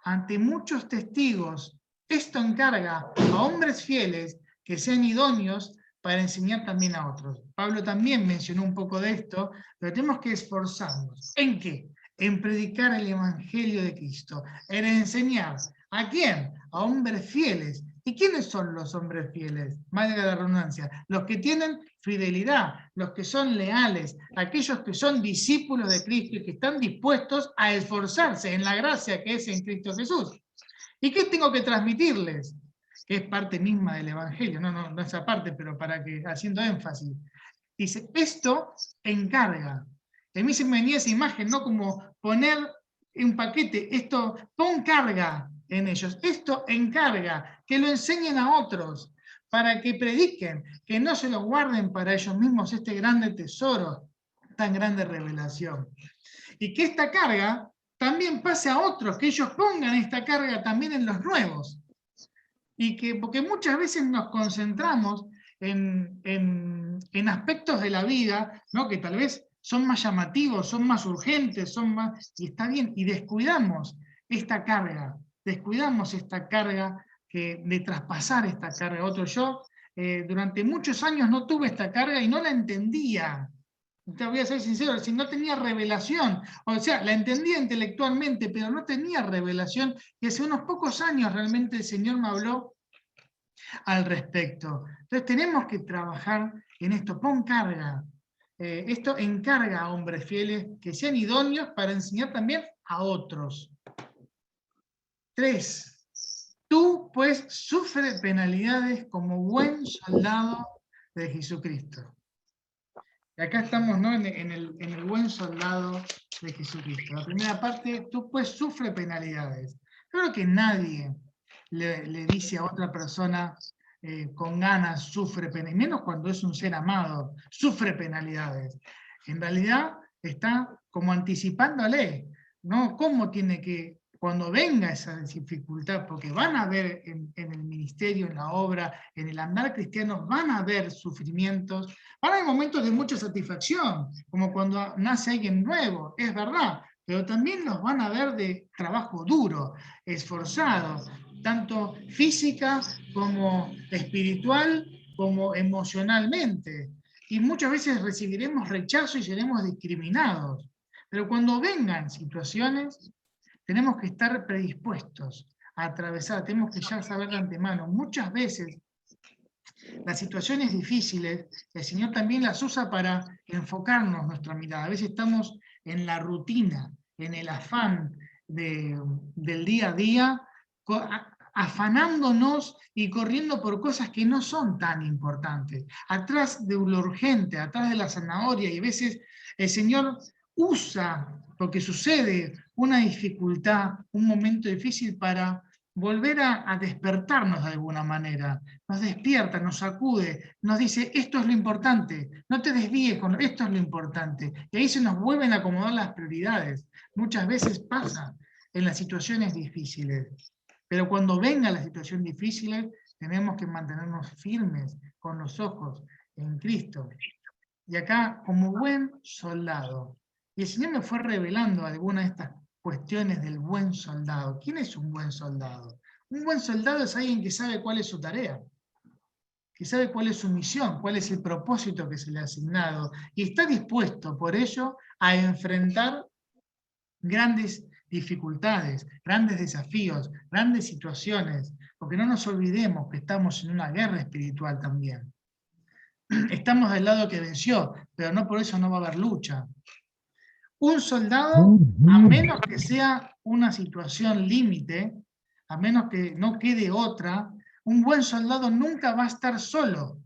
ante muchos testigos, esto encarga a hombres fieles que sean idóneos para enseñar también a otros. Pablo también mencionó un poco de esto, pero tenemos que esforzarnos. ¿En qué? En predicar el Evangelio de Cristo, en enseñar. ¿A quién? A hombres fieles. ¿Y quiénes son los hombres fieles? Valga la redundancia. Los que tienen fidelidad, los que son leales, aquellos que son discípulos de Cristo y que están dispuestos a esforzarse en la gracia que es en Cristo Jesús. ¿Y qué tengo que transmitirles? Que es parte misma del Evangelio, no esa parte, pero para que, haciendo énfasis. Dice, esto encarga. A mí se me venía esa imagen, ¿no? Como poner un paquete, esto, pon carga en ellos, esto encarga, que lo enseñen a otros, para que prediquen, que no se lo guarden para ellos mismos este grande tesoro, tan grande revelación. Y que esta carga también pase a otros, que ellos pongan esta carga también en los nuevos. Porque muchas veces nos concentramos en aspectos de la vida, ¿no? Que tal vez son más llamativos, son más urgentes, y está bien, y descuidamos esta carga de traspasar esta carga a otro. Yo durante muchos años no tuve esta carga y no la entendía. Te voy a ser sincero, si no tenía revelación, o sea, la entendía intelectualmente, pero no tenía revelación, y hace unos pocos años realmente el Señor me habló al respecto. Entonces tenemos que trabajar en esto, pon carga. Esto encarga a hombres fieles que sean idóneos para enseñar también a otros. 3. Tú, pues, sufre penalidades como buen soldado de Jesucristo. Y acá estamos, ¿no?, en el buen soldado de Jesucristo. La primera parte, tú, pues, sufre penalidades. Yo creo que nadie le dice a otra persona con ganas, sufre penalidades, menos cuando es un ser amado, sufre penalidades. En realidad está como anticipándole, ¿no? Cómo tiene que, cuando venga esa dificultad, porque van a haber en el ministerio, en la obra, en el andar cristiano, van a haber sufrimientos, van a haber momentos de mucha satisfacción, como cuando nace alguien nuevo, es verdad, pero también los van a ver de trabajo duro, esforzado, tanto física como espiritual, como emocionalmente. Y muchas veces recibiremos rechazo y seremos discriminados. Pero cuando vengan situaciones, tenemos que estar predispuestos a atravesar, tenemos que ya saber de antemano. Muchas veces las situaciones difíciles, el Señor también las usa para enfocarnos nuestra mirada. A veces estamos en la rutina, en el afán del día a día, afanándonos y corriendo por cosas que no son tan importantes. Atrás de lo urgente, atrás de la zanahoria, y a veces el Señor usa, porque sucede una dificultad, un momento difícil para volver a despertarnos de alguna manera. Nos despierta, nos sacude, nos dice, esto es lo importante, no te desvíes con esto es lo importante. Y ahí se nos vuelven a acomodar las prioridades. Muchas veces pasa en las situaciones difíciles. Pero cuando venga la situación difícil, tenemos que mantenernos firmes con los ojos en Cristo. Y acá, como buen soldado, y el Señor me fue revelando algunas de estas cuestiones del buen soldado. ¿Quién es un buen soldado? Un buen soldado es alguien que sabe cuál es su tarea, que sabe cuál es su misión, cuál es el propósito que se le ha asignado, y está dispuesto por ello a enfrentar grandes dificultades, grandes desafíos, grandes situaciones, porque no nos olvidemos que estamos en una guerra espiritual también. Estamos del lado que venció, pero no por eso no va a haber lucha. Un soldado, a menos que sea una situación límite, a menos que no quede otra, un buen soldado nunca va a estar solo.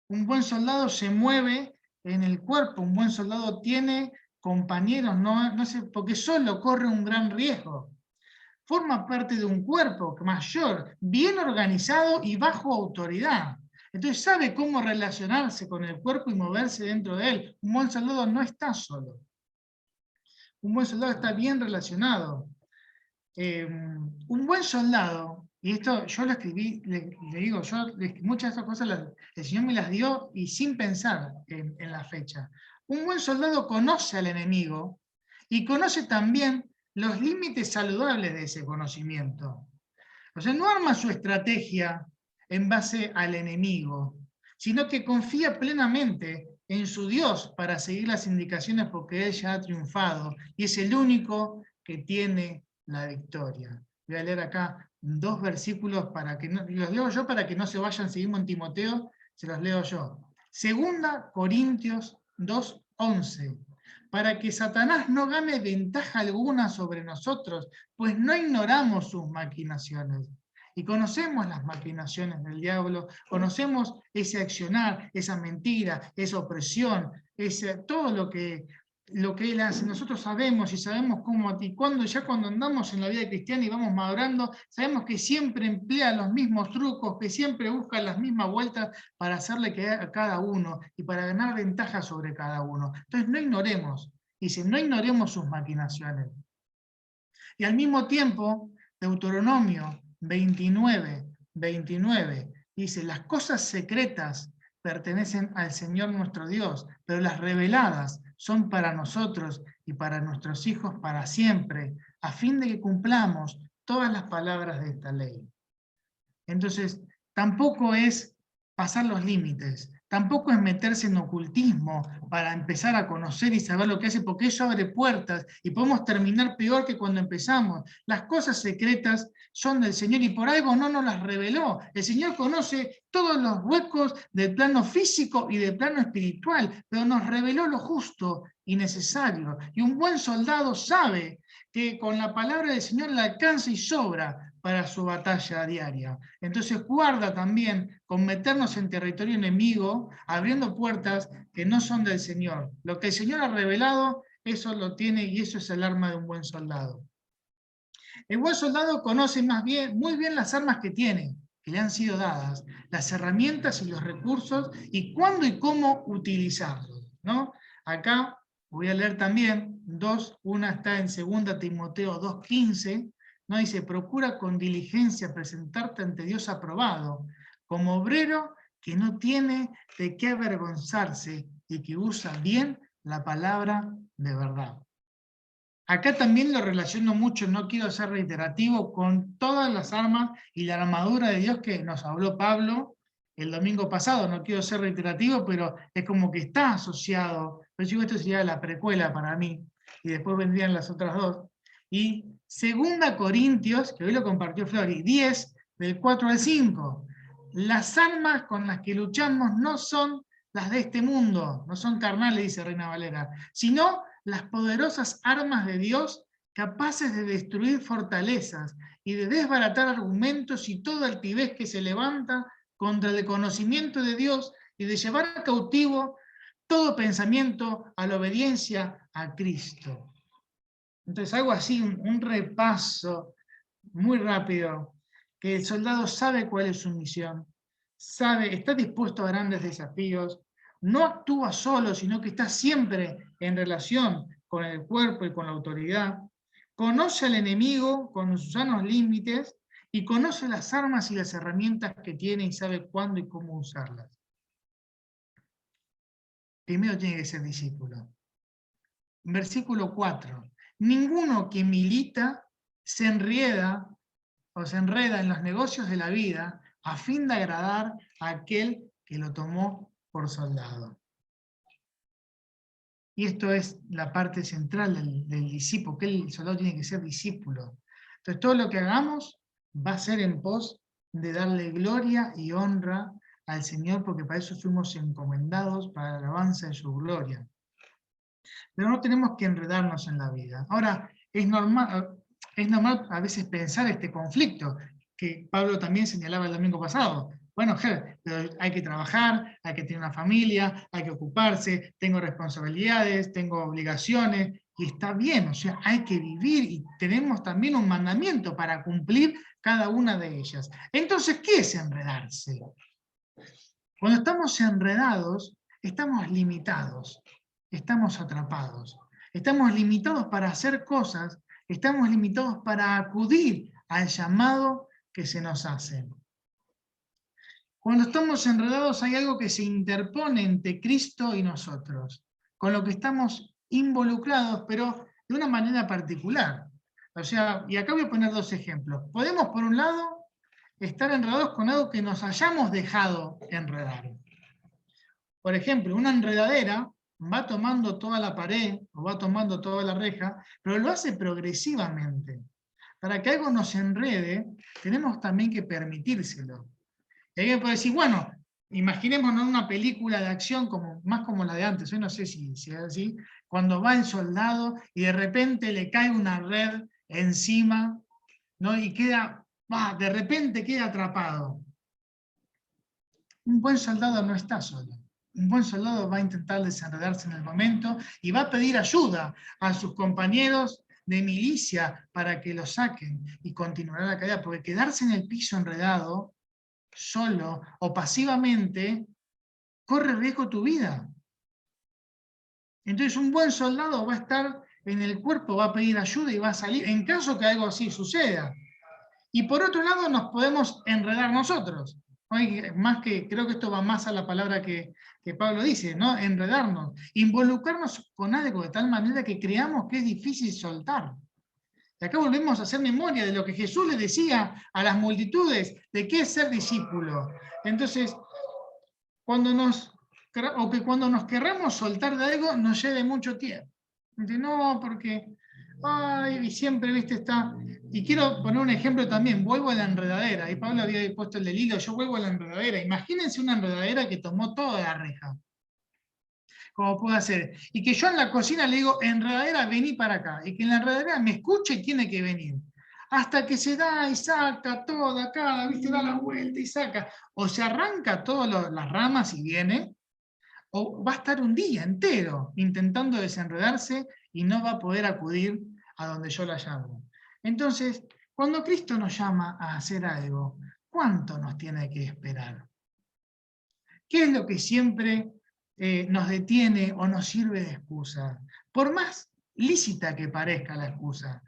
Un buen soldado se mueve en el cuerpo, un buen soldado tiene compañeros, no sé, porque solo corre un gran riesgo. Forma parte de un cuerpo mayor, bien organizado y bajo autoridad. Entonces sabe cómo relacionarse con el cuerpo y moverse dentro de él. Un buen soldado no está solo. Un buen soldado está bien relacionado. Un buen soldado, y esto yo lo escribí, le digo, muchas de estas cosas el Señor me las dio y sin pensar en la fecha. Un buen soldado conoce al enemigo y conoce también los límites saludables de ese conocimiento. O sea, no arma su estrategia en base al enemigo, sino que confía plenamente en su Dios para seguir las indicaciones porque Él ya ha triunfado y es el único que tiene la victoria. Voy a leer acá 2 versículos para que no, los leo yo para que no se vayan, seguimos en Timoteo, se los leo yo. 2 Corintios 2:11. Para que Satanás no gane ventaja alguna sobre nosotros, pues no ignoramos sus maquinaciones. Y conocemos las maquinaciones del diablo, conocemos ese accionar, esa mentira, esa opresión, todo lo que él hace. Nosotros sabemos y sabemos cómo, y cuando andamos en la vida cristiana y vamos madurando, sabemos que siempre emplea los mismos trucos, que siempre busca las mismas vueltas para hacerle quedar a cada uno y para ganar ventaja sobre cada uno. Entonces no ignoremos, dice, no ignoremos sus maquinaciones. Y al mismo tiempo, Deuteronomio 29 dice, las cosas secretas pertenecen al Señor nuestro Dios, pero las reveladas son para nosotros y para nuestros hijos para siempre, a fin de que cumplamos todas las palabras de esta ley. Entonces, tampoco es pasar los límites, tampoco es meterse en ocultismo para empezar a conocer y saber lo que hace, porque eso abre puertas y podemos terminar peor que cuando empezamos. Las cosas secretas son del Señor y por algo no nos las reveló. El Señor conoce todos los huecos del plano físico y del plano espiritual, pero nos reveló lo justo y necesario. Y un buen soldado sabe que con la palabra del Señor le alcanza y sobra para su batalla diaria. Entonces guarda también con meternos en territorio enemigo, abriendo puertas que no son del Señor. Lo que el Señor ha revelado, eso lo tiene y eso es el arma de un buen soldado. El buen soldado conoce muy bien las armas que tiene, que le han sido dadas, las herramientas y los recursos, y cuándo y cómo utilizarlos, ¿no? Acá voy a leer también dos, una está en 2 Timoteo 2:15, ¿no? Dice, procura con diligencia presentarte ante Dios aprobado, como obrero que no tiene de qué avergonzarse y que usa bien la palabra de verdad. Acá también lo relaciono mucho, no quiero ser reiterativo, con todas las armas y la armadura de Dios que nos habló Pablo el domingo pasado. No quiero ser reiterativo, pero es como que está asociado. Pero digo, esto sería la precuela para mí, y después vendrían las otras dos. Y 2 Corintios, que hoy lo compartió Flori, 10, del 4 al 5. Las armas con las que luchamos no son las de este mundo, no son carnales, dice Reina Valera, sino las poderosas armas de Dios capaces de destruir fortalezas y de desbaratar argumentos y toda altivez que se levanta contra el conocimiento de Dios y de llevar cautivo todo pensamiento a la obediencia a Cristo. Entonces algo así, un repaso muy rápido, que el soldado sabe cuál es su misión, sabe, está dispuesto a grandes desafíos, no actúa solo, sino que está siempre en relación con el cuerpo y con la autoridad, conoce al enemigo con sus sanos límites y conoce las armas y las herramientas que tiene y sabe cuándo y cómo usarlas. Primero tiene que ser discípulo. Versículo 4. Ninguno que milita se enreda en los negocios de la vida a fin de agradar a aquel que lo tomó por soldado. Y esto es la parte central del discípulo, que el soldado tiene que ser discípulo. Entonces todo lo que hagamos va a ser en pos de darle gloria y honra al Señor, porque para eso fuimos encomendados, para la alabanza de su gloria. Pero no tenemos que enredarnos en la vida. Ahora, es normal a veces pensar este conflicto, que Pablo también señalaba el domingo pasado. Bueno, pero hay que trabajar, hay que tener una familia, hay que ocuparse, tengo responsabilidades, tengo obligaciones, y está bien, o sea, hay que vivir y tenemos también un mandamiento para cumplir cada una de ellas. Entonces, ¿qué es enredarse? Cuando estamos enredados, estamos limitados, estamos atrapados, estamos limitados para hacer cosas, estamos limitados para acudir al llamado que se nos hace. Cuando estamos enredados hay algo que se interpone entre Cristo y nosotros, con lo que estamos involucrados, pero de una manera particular. O sea, y acá voy a poner dos ejemplos. Podemos, por un lado, estar enredados con algo que nos hayamos dejado enredar. Por ejemplo, una enredadera va tomando toda la pared, o va tomando toda la reja, pero lo hace progresivamente. Para que algo nos enrede, tenemos también que permitírselo. Y alguien puede decir, bueno, imaginémonos una película de acción más como la de antes, yo no sé si es así, cuando va el soldado y de repente le cae una red encima, ¿no? Y de repente queda atrapado. Un buen soldado no está solo. Un buen soldado va a intentar desenredarse en el momento y va a pedir ayuda a sus compañeros de milicia para que lo saquen y continuará la caída, porque quedarse en el piso enredado, solo o pasivamente, corre riesgo tu vida. Entonces un buen soldado va a estar en el cuerpo, va a pedir ayuda y va a salir, en caso que algo así suceda. Y por otro lado nos podemos enredar nosotros. Creo que esto va más a la palabra que Pablo dice, ¿no? Enredarnos, involucrarnos con algo de tal manera que creamos que es difícil soltar. Y acá volvemos a hacer memoria de lo que Jesús le decía a las multitudes, de qué es ser discípulo. Entonces, cuando nos querramos soltar de algo, nos lleve mucho tiempo. Dice, no, porque, ay, y siempre, viste, está. Y quiero poner un ejemplo también, vuelvo a la enredadera. Y Pablo había puesto el del hilo, yo vuelvo a la enredadera. Imagínense una enredadera que tomó toda la reja. Como puedo hacer. Y que yo en la cocina le digo, enredadera, vení para acá. Y que en la enredadera me escuche y tiene que venir. Hasta que se da y saca toda acá, viste, da la vuelta y saca. O se arranca todas las ramas y viene, o va a estar un día entero intentando desenredarse y no va a poder acudir a donde yo la llamo. Entonces, cuando Cristo nos llama a hacer algo, ¿cuánto nos tiene que esperar? ¿Qué es lo que siempre nos detiene o nos sirve de excusa? Por más lícita que parezca la excusa,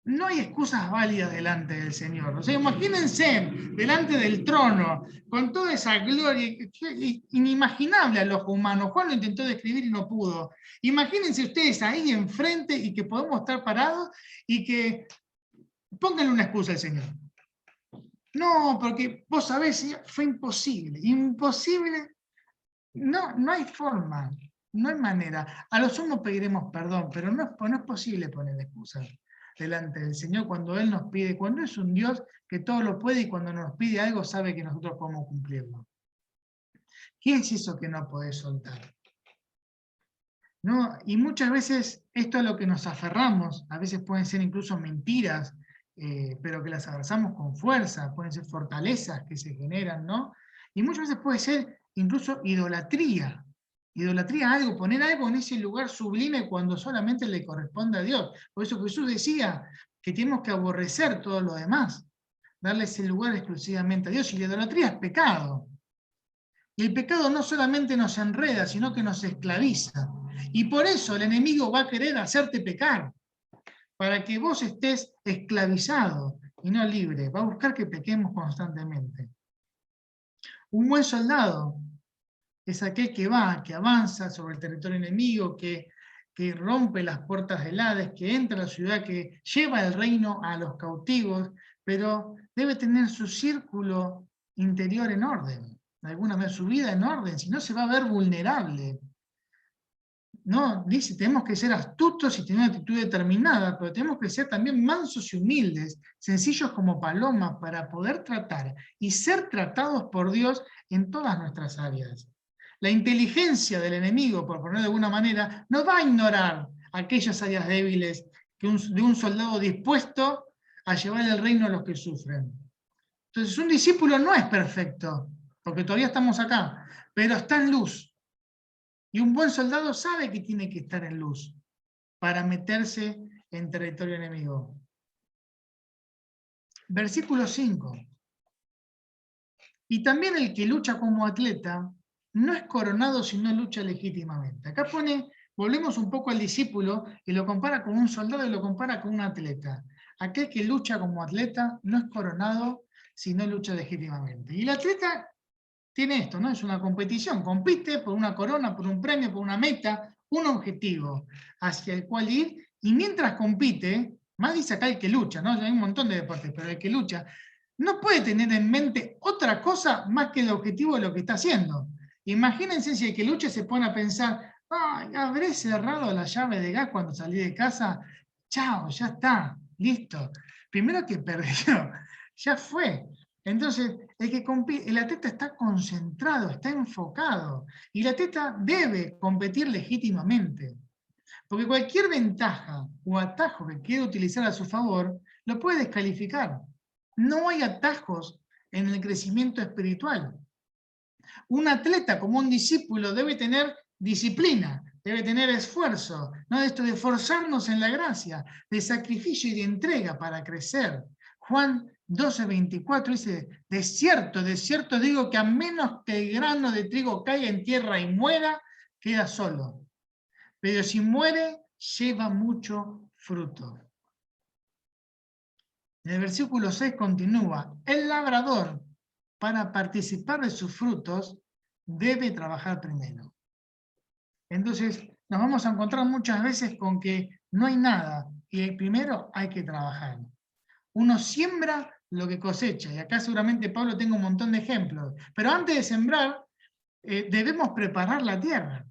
no hay excusas válidas delante del Señor. O sea, imagínense delante del trono, con toda esa gloria inimaginable al ojo humano. Juan lo intentó describir y no pudo. Imagínense ustedes ahí enfrente y que podemos estar parados y que pónganle una excusa al Señor. No, porque vos sabés, fue imposible. Imposible. No hay forma, no hay manera. A lo sumo pediremos perdón, pero no es posible poner excusas delante del Señor cuando Él nos pide, cuando es un Dios que todo lo puede y cuando nos pide algo sabe que nosotros podemos cumplirlo. ¿Qué es eso que no podés soltar? ¿No? Y muchas veces esto es lo que nos aferramos, a veces pueden ser incluso mentiras, pero que las abrazamos con fuerza, pueden ser fortalezas que se generan, ¿no? Y muchas veces puede ser incluso idolatría. Idolatría a algo, poner algo en ese lugar sublime cuando solamente le corresponde a Dios. Por eso Jesús decía que tenemos que aborrecer todo lo demás, darle ese lugar exclusivamente a Dios, y la idolatría es pecado. Y el pecado no solamente nos enreda, sino que nos esclaviza. Y por eso el enemigo va a querer hacerte pecar, para que vos estés esclavizado y no libre. Va a buscar que pequemos constantemente. Un buen soldado es aquel que va, que avanza sobre el territorio enemigo, que rompe las puertas del Hades, que entra a la ciudad, que lleva el reino a los cautivos, pero debe tener su círculo interior en orden, de alguna manera su vida en orden, si no se va a ver vulnerable. No, dice, tenemos que ser astutos y tener una actitud determinada, pero tenemos que ser también mansos y humildes, sencillos como palomas, para poder tratar y ser tratados por Dios en todas nuestras áreas. La inteligencia del enemigo, por ponerlo de alguna manera, no va a ignorar aquellas áreas débiles de un soldado dispuesto a llevar el reino a los que sufren. Entonces, un discípulo no es perfecto, porque todavía estamos acá, pero está en luz. Y un buen soldado sabe que tiene que estar en luz para meterse en territorio enemigo. Versículo 5. Y también el que lucha como atleta no es coronado si no lucha legítimamente. Acá pone, volvemos un poco al discípulo y lo compara con un soldado y lo compara con un atleta. Aquel que lucha como atleta no es coronado si no lucha legítimamente. Y el atleta tiene esto, ¿no? Es una competición, compite por una corona, por un premio, por una meta, un objetivo hacia el cual ir, y mientras compite, más dice acá el que lucha, ¿no? Hay un montón de deportes, pero el que lucha no puede tener en mente otra cosa más que el objetivo de lo que está haciendo. Imagínense si el que lucha se pone a pensar, ay, habré cerrado la llave de gas cuando salí de casa, chao, ya está, listo. Primero que perdió, ya fue. Entonces, el atleta está concentrado, está enfocado, y el atleta debe competir legítimamente, porque cualquier ventaja o atajo que quiera utilizar a su favor, lo puede descalificar. No hay atajos en el crecimiento espiritual. Un atleta, como un discípulo, debe tener disciplina, debe tener esfuerzo, ¿no? Esto de esforzarnos en la gracia, de sacrificio y de entrega para crecer. Juan 12:24 dice, de cierto digo que a menos que el grano de trigo caiga en tierra y muera, queda solo. Pero si muere, lleva mucho fruto. En el versículo 6 continúa, el labrador, para participar de sus frutos, debe trabajar primero. Entonces, nos vamos a encontrar muchas veces con que no hay nada Y primero hay que trabajar. Uno siembra lo que cosecha, y acá seguramente Pablo tenga un montón de ejemplos, pero antes de sembrar, debemos preparar la tierra.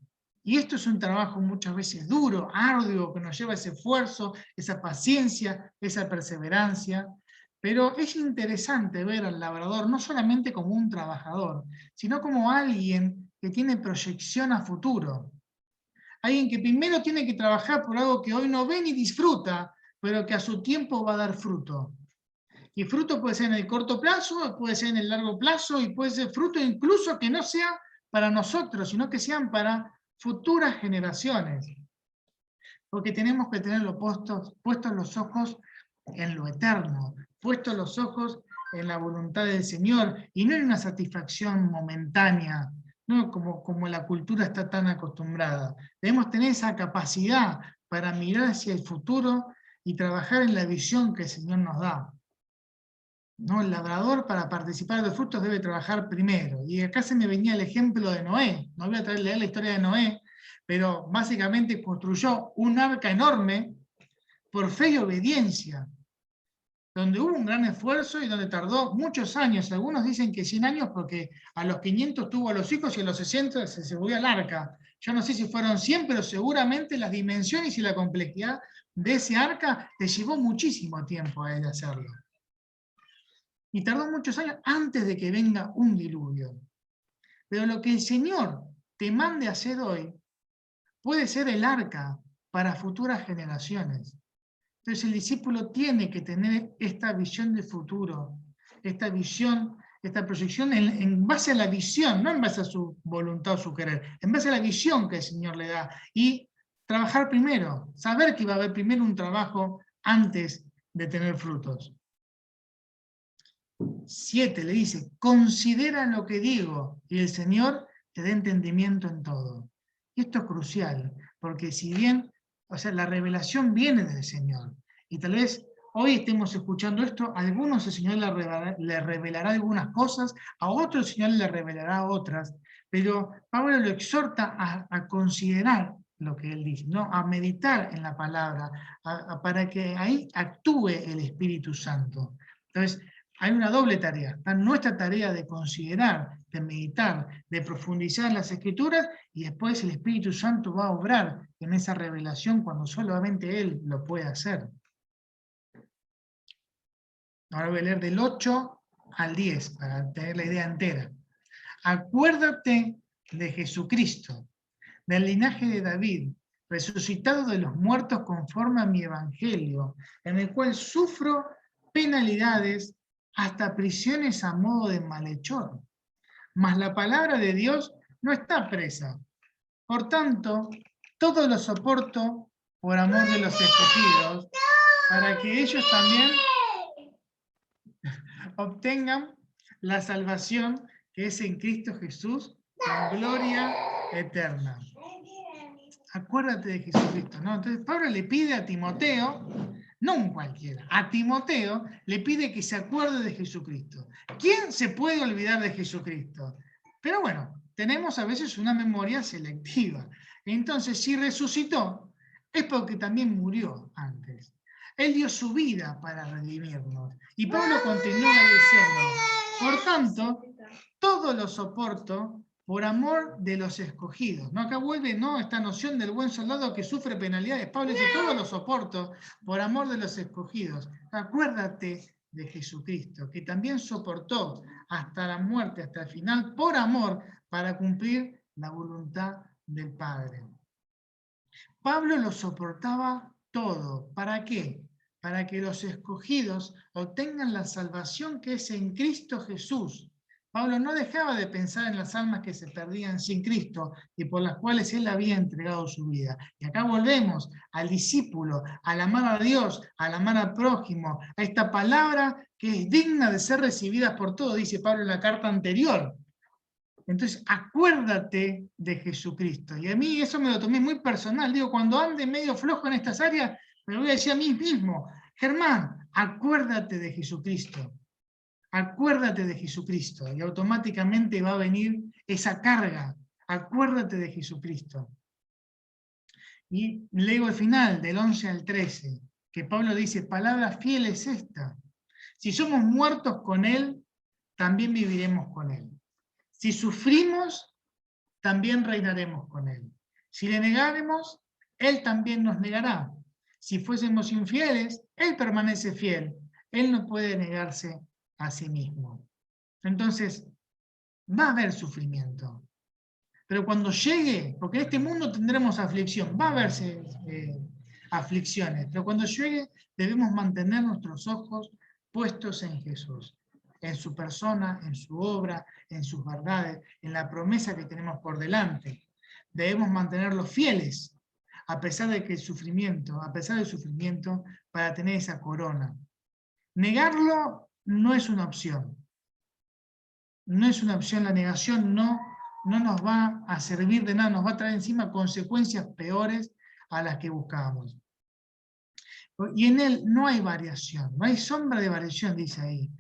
Y esto es un trabajo muchas veces duro, arduo, que nos lleva ese esfuerzo, esa paciencia, esa perseverancia. Pero es interesante ver al labrador no solamente como un trabajador, sino como alguien que tiene proyección a futuro. Alguien que primero tiene que trabajar por algo que hoy no ve ni disfruta, pero que a su tiempo va a dar fruto. Y fruto puede ser en el corto plazo, puede ser en el largo plazo, y puede ser fruto incluso que no sea para nosotros, sino que sean para futuras generaciones. Porque tenemos que tener puestos los ojos en lo eterno, puestos los ojos en la voluntad del Señor, y no en una satisfacción momentánea, ¿no? Como la cultura está tan acostumbrada. Debemos tener esa capacidad para mirar hacia el futuro y trabajar en la visión que el Señor nos da. ¿No? El labrador, para participar de los frutos, debe trabajar primero. Y acá se me venía el ejemplo de Noé. No voy a leer la historia de Noé, pero básicamente construyó un arca enorme por fe y obediencia, donde hubo un gran esfuerzo y donde tardó muchos años. Algunos dicen que 100 años, porque a los 500 tuvo a los hijos y a los 60 se subió al arca. Yo no sé si fueron 100, pero seguramente las dimensiones y la complejidad de ese arca le llevó muchísimo tiempo a él hacerlo. Y tardó muchos años antes de que venga un diluvio. Pero lo que el Señor te mande a hacer hoy puede ser el arca para futuras generaciones. Entonces el discípulo tiene que tener esta visión de futuro, esta visión, esta proyección en base a la visión, no en base a su voluntad o su querer, en base a la visión que el Señor le da. Y trabajar primero, saber que va a haber primero un trabajo antes de tener frutos. 7 le dice, considera lo que digo, y el Señor te dé entendimiento en todo. Y esto es crucial, porque si bien, o sea, la revelación viene del Señor, y tal vez hoy estemos escuchando esto, a algunos el Señor le revelará algunas cosas, a otros el Señor le revelará otras, pero Pablo lo exhorta a considerar lo que él dice, ¿no? A meditar en la palabra, para que ahí actúe el Espíritu Santo. Entonces, hay una doble tarea. Está nuestra tarea de considerar, de meditar, de profundizar en las Escrituras, y después el Espíritu Santo va a obrar en esa revelación cuando solamente Él lo puede hacer. Ahora voy a leer del 8 al 10 para tener la idea entera. Acuérdate de Jesucristo, del linaje de David, resucitado de los muertos conforme a mi evangelio, en el cual sufro penalidades, hasta prisiones a modo de malhechor. Mas la palabra de Dios no está presa. Por tanto, todo lo soporto por amor de los escogidos, para que ellos también obtengan la salvación que es en Cristo Jesús, en gloria eterna. Acuérdate de Jesucristo, ¿no? Entonces Pablo le pide a Timoteo, no un cualquiera, a Timoteo le pide que se acuerde de Jesucristo. ¿Quién se puede olvidar de Jesucristo? Pero bueno, tenemos a veces una memoria selectiva. Entonces, si resucitó, es porque también murió antes. Él dio su vida para redimirnos. Y Pablo continúa diciendo, por tanto, todo lo soporto por amor de los escogidos. ¿No? Acá vuelve, ¿no?, esta noción del buen soldado que sufre penalidades. Pablo dice, todo lo soporto por amor de los escogidos. Acuérdate de Jesucristo, que también soportó hasta la muerte, hasta el final, por amor, para cumplir la voluntad del Padre. Pablo lo soportaba todo. ¿Para qué? Para que los escogidos obtengan la salvación que es en Cristo Jesús. Pablo no dejaba de pensar en las almas que se perdían sin Cristo y por las cuales él había entregado su vida. Y acá volvemos al discípulo, al amar a Dios, al amar al prójimo, a esta palabra que es digna de ser recibida por todos, dice Pablo en la carta anterior. Entonces, acuérdate de Jesucristo. Y a mí eso me lo tomé muy personal. Digo, cuando ande medio flojo en estas áreas, me lo voy a decir a mí mismo, Germán, acuérdate de Jesucristo. Acuérdate de Jesucristo, y automáticamente va a venir esa carga. Acuérdate de Jesucristo. Y leo el final, del 11 al 13. que Pablo dice, palabra fiel es esta. Si somos muertos con Él, también viviremos con Él. Si sufrimos, también reinaremos con Él. Si le negáremos, Él también nos negará. Si fuésemos infieles, Él permanece fiel. Él no puede negarse a sí mismo. Entonces, va a haber sufrimiento. Pero cuando llegue, porque en este mundo tendremos aflicción, va a haberse aflicciones, pero cuando llegue debemos mantener nuestros ojos puestos en Jesús, en su persona, en su obra, en sus verdades, en la promesa que tenemos por delante. Debemos mantenerlos fieles, a pesar del sufrimiento, para tener esa corona. Negarlo no es una opción. No es una opción, la negación no nos va a servir de nada, nos va a traer encima consecuencias peores a las que buscábamos. Y en Él no hay variación, no hay sombra de variación, dice ahí.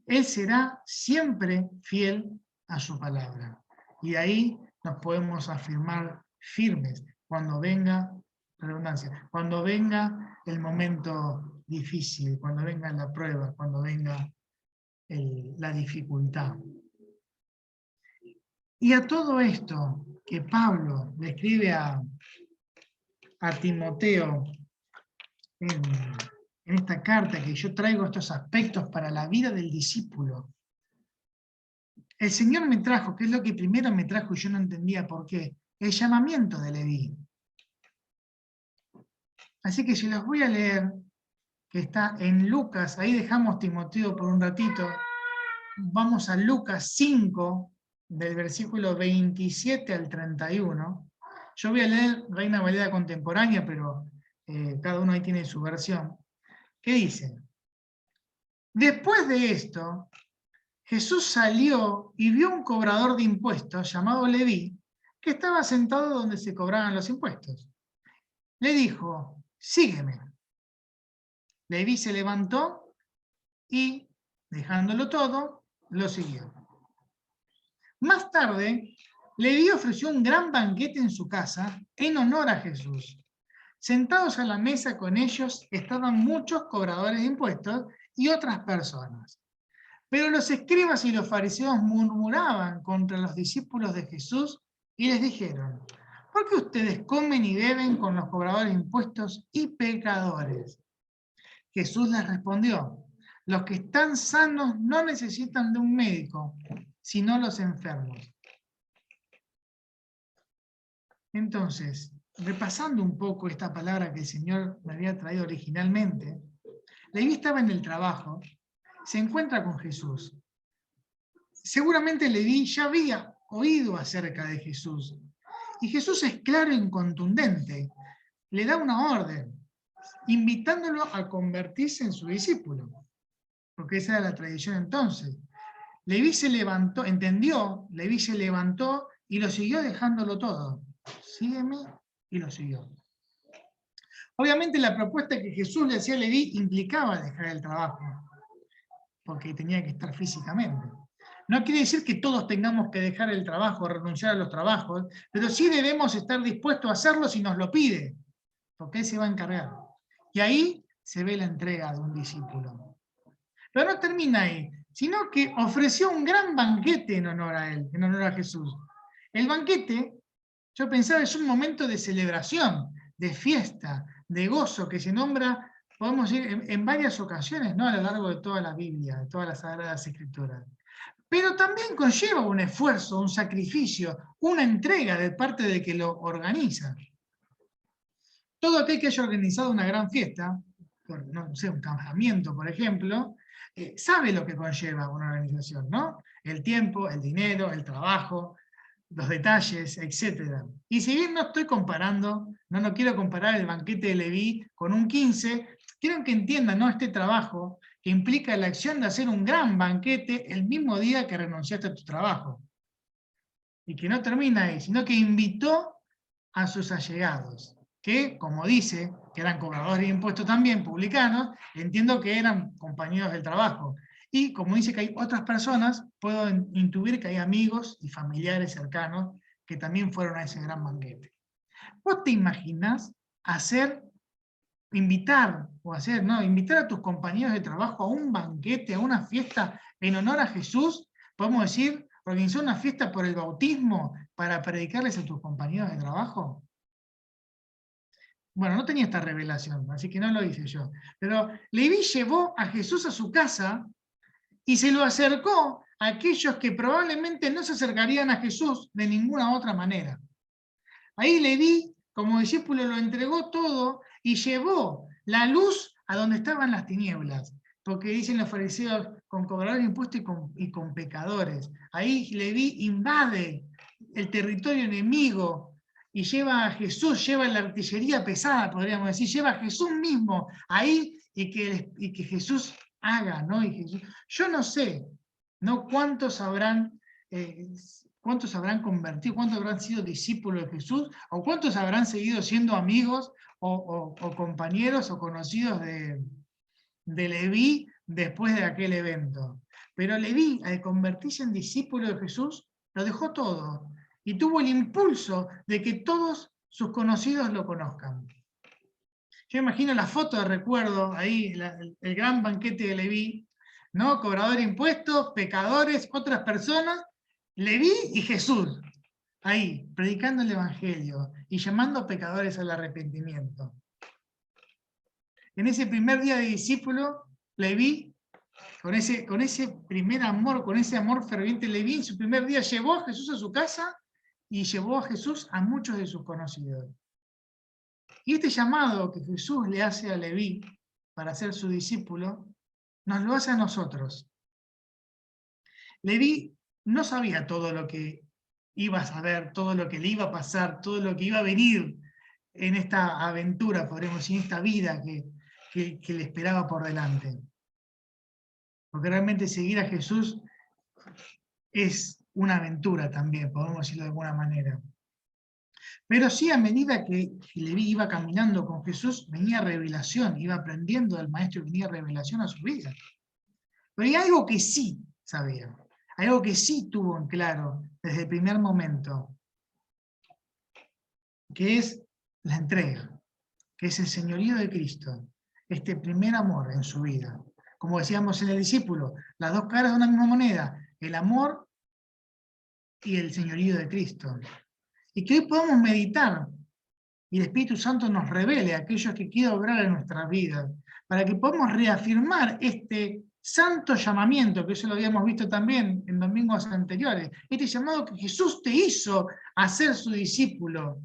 Él será siempre fiel a su palabra. Y ahí nos podemos afirmar firmes cuando venga, redundancia, cuando venga el momento difícil, cuando venga la prueba, cuando venga la dificultad. Y a todo esto que Pablo le escribe a Timoteo en esta carta, que yo traigo estos aspectos para la vida del discípulo, el Señor me trajo, que es lo que primero me trajo y yo no entendía por qué, el llamamiento de Leví. Así que si los voy a leer, que está en Lucas, ahí dejamos Timoteo por un ratito, vamos a Lucas 5, del versículo 27 al 31. Yo voy a leer Reina Valera contemporánea, pero cada uno ahí tiene su versión. ¿Qué dice? Después de esto, Jesús salió y vio un cobrador de impuestos llamado Leví, que estaba sentado donde se cobraban los impuestos. Le dijo, sígueme. Leví se levantó y, dejándolo todo, lo siguió. Más tarde, Leví ofreció un gran banquete en su casa en honor a Jesús. Sentados a la mesa con ellos estaban muchos cobradores de impuestos y otras personas. Pero los escribas y los fariseos murmuraban contra los discípulos de Jesús y les dijeron, ¿por qué ustedes comen y beben con los cobradores de impuestos y pecadores? Jesús les respondió, los que están sanos no necesitan de un médico, sino los enfermos. Entonces, repasando un poco esta palabra que el Señor me había traído originalmente, Leví estaba en el trabajo, se encuentra con Jesús. Seguramente Leví ya había oído acerca de Jesús, y Jesús es claro y contundente, le da una orden, invitándolo a convertirse en su discípulo, porque esa era la tradición entonces. Leví se levantó, entendió, Leví se levantó y lo siguió dejándolo todo. Sígueme, y lo siguió. Obviamente la propuesta que Jesús le hacía a Leví implicaba dejar el trabajo, porque tenía que estar físicamente. No quiere decir que todos tengamos que dejar el trabajo, renunciar a los trabajos, pero sí debemos estar dispuestos a hacerlo si nos lo pide, porque Él se va a encargar. Y ahí se ve la entrega de un discípulo. Pero no termina ahí, sino que ofreció un gran banquete en honor a Él, en honor a Jesús. El banquete, yo pensaba, es un momento de celebración, de fiesta, de gozo, que se nombra, podemos decir, en varias ocasiones, ¿no? A lo largo de toda la Biblia, de todas las Sagradas Escrituras. Pero también conlleva un esfuerzo, un sacrificio, una entrega de parte del que lo organiza. Todo aquel que haya organizado una gran fiesta, no sé, un campamento, por ejemplo, sabe lo que conlleva una organización, ¿no? El tiempo, el dinero, el trabajo, los detalles, etc. Y si bien no estoy comparando, no quiero comparar el banquete de Leví con un 15, quiero que entiendan, ¿no? Este trabajo que implica la acción de hacer un gran banquete el mismo día que renunciaste a tu trabajo. Y que no termina ahí, sino que invitó a sus allegados, que, como dice, que eran cobradores de impuestos también, publicanos, entiendo que eran compañeros del trabajo. Y como dice que hay otras personas, puedo intuir que hay amigos y familiares cercanos que también fueron a ese gran banquete. ¿Vos te imaginás hacer invitar o hacer, ¿no? Invitar a tus compañeros de trabajo a un banquete, a una fiesta en honor a Jesús, podemos decir, organizar una fiesta por el bautismo para predicarles a tus compañeros de trabajo. Bueno, no tenía esta revelación, así que no lo hice yo. Pero Leví llevó a Jesús a su casa y se lo acercó a aquellos que probablemente no se acercarían a Jesús de ninguna otra manera. Ahí Leví, como discípulo, lo entregó todo y llevó la luz a donde estaban las tinieblas. Porque dicen los fariseos, con cobradores de impuestos y con pecadores. Ahí Leví invade el territorio enemigo y lleva a Jesús, lleva la artillería pesada, podríamos decir, lleva a Jesús mismo ahí y que Jesús haga, ¿no? Y Jesús, yo no sé, ¿no? ¿Cuántos habrán convertido, cuántos habrán sido discípulos de Jesús, o cuántos habrán seguido siendo amigos o compañeros o conocidos de Leví después de aquel evento? Pero Leví, al convertirse en discípulo de Jesús, lo dejó todo y tuvo el impulso de que todos sus conocidos lo conozcan. Yo imagino la foto de recuerdo, ahí el gran banquete de Leví, ¿no? Cobrador de impuestos, pecadores, otras personas, Leví y Jesús, ahí, predicando el Evangelio y llamando a pecadores al arrepentimiento. En ese primer día de discípulo, Leví, con ese primer amor, con ese amor ferviente, Leví en su primer día llevó a Jesús a su casa y llevó a Jesús a muchos de sus conocidos. Y este llamado que Jesús le hace a Leví para ser su discípulo, nos lo hace a nosotros. Leví no sabía todo lo que iba a saber, todo lo que le iba a pasar, todo lo que iba a venir en esta aventura, podríamos decir, en esta vida que le esperaba por delante. Porque realmente seguir a Jesús es una aventura también, podemos decirlo de alguna manera. Pero sí, a medida que Leví iba caminando con Jesús, venía revelación, iba aprendiendo del Maestro y venía revelación a su vida. Pero hay algo que sí sabía, algo que sí tuvo en claro desde el primer momento, que es la entrega, que es el señorío de Cristo, este primer amor en su vida. Como decíamos en el discípulo, las dos caras de una misma moneda, el amor y el señorío de Cristo. Y que hoy podamos meditar y el Espíritu Santo nos revele a aquellos que quieren obrar en nuestras vidas, para que podamos reafirmar este santo llamamiento, que eso lo habíamos visto también en domingos anteriores, este llamado que Jesús te hizo a ser su discípulo,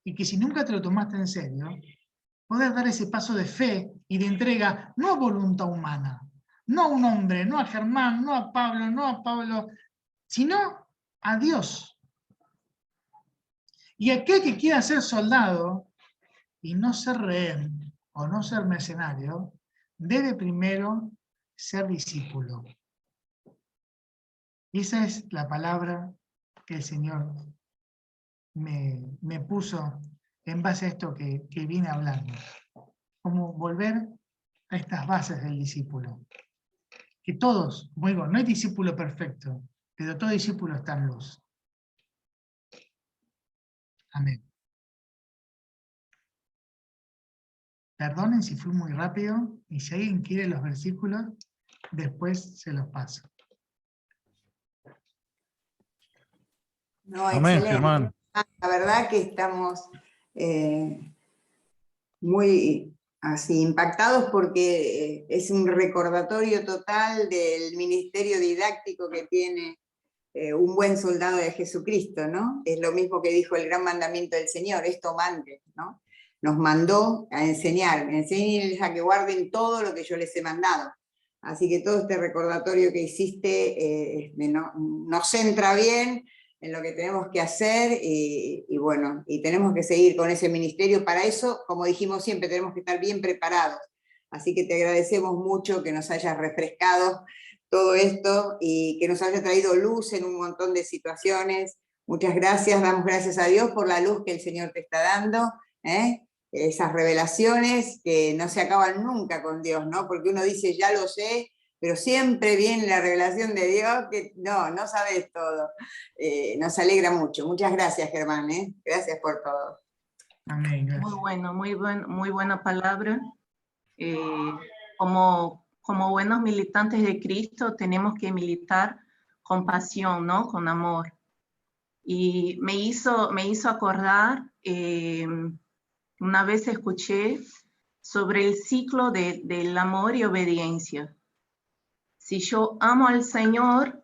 y que si nunca te lo tomaste en serio, podés dar ese paso de fe y de entrega, no a voluntad humana, no a un hombre, no a Germán, no a Pablo, sino a Dios. Y aquel que quiera ser soldado y no ser rehén o no ser mercenario, debe primero ser discípulo. Y esa es la palabra que el Señor me puso en base a esto que vine hablando. Como volver a estas bases del discípulo. Que todos, como digo, no hay discípulo perfecto, pero todo discípulo está en luz. Amén. Perdonen si fui muy rápido, y si alguien quiere los versículos, después se los paso. No, Amén, excelente. Germán. La verdad que estamos muy así impactados porque es un recordatorio total del ministerio didáctico que tiene un buen soldado de Jesucristo, ¿no? Es lo mismo que dijo el gran mandamiento del Señor, esto mande, ¿no? Nos mandó a enseñar, enséñenles a que guarden todo lo que yo les he mandado. Así que todo este recordatorio que hiciste nos centra bien en lo que tenemos que hacer y bueno, y tenemos que seguir con ese ministerio. Para eso, como dijimos siempre, tenemos que estar bien preparados. Así que te agradecemos mucho que nos hayas refrescado todo esto y que nos haya traído luz en un montón de situaciones. Muchas gracias, damos gracias a Dios por la luz que el Señor te está dando, esas revelaciones que no se acaban nunca con Dios, ¿no? Porque uno dice, ya lo sé, pero siempre viene la revelación de Dios que no sabes todo. Nos alegra mucho. Muchas gracias, Germán, gracias por todo. Amén, Muy gracias. bueno, muy buena palabra. Como buenos militantes de Cristo tenemos que militar con pasión, ¿no? Con amor. Y me hizo acordar, una vez escuché sobre el ciclo del amor y obediencia. Si yo amo al Señor,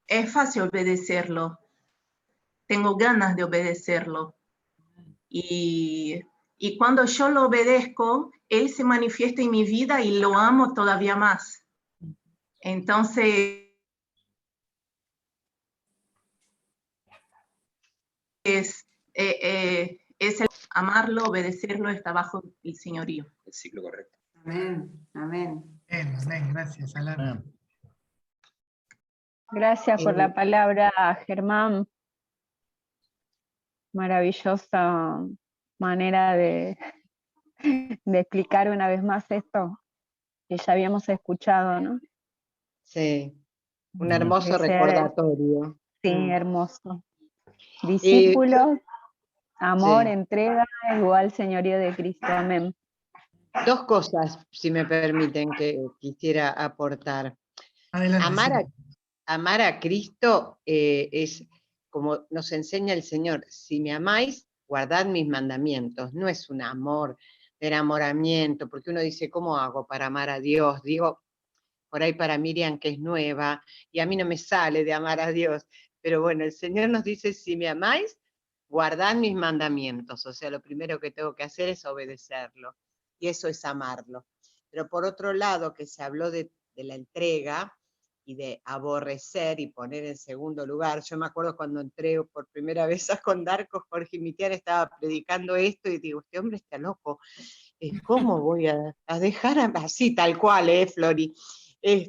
es fácil obedecerlo. Tengo ganas de obedecerlo. Y cuando yo lo obedezco, Él se manifiesta en mi vida y lo amo todavía más. Entonces, es el amarlo, obedecerlo, está bajo el señorío. El ciclo correcto. Amén, amén. Amén, amén, gracias, Alana. Amén. Gracias por la palabra, Germán. Maravillosa manera de explicar una vez más esto que ya habíamos escuchado, ¿no? Sí, un Amén. hermoso Ese- recordatorio. Sí, Mm. hermoso. Discípulos, amor, Sí. entrega, igual señorío de Cristo. Amén. Dos cosas, si me permiten, que quisiera aportar. Adelante. sí. Amar a Cristo es como nos enseña el Señor: si me amáis, guardad mis mandamientos. No es un amor de enamoramiento, porque uno dice, ¿cómo hago para amar a Dios? Digo, por ahí para Miriam, que es nueva, y a mí no me sale de amar a Dios. Pero bueno, el Señor nos dice, si me amáis, guardad mis mandamientos. O sea, lo primero que tengo que hacer es obedecerlo. Y eso es amarlo. Pero por otro lado, que se habló de la entrega y de aborrecer y poner en segundo lugar. Yo me acuerdo cuando entré por primera vez a Condarco, Jorge Mitiar estaba predicando esto y digo, este hombre está loco. ¿Cómo voy a dejar así, tal cual, Flori?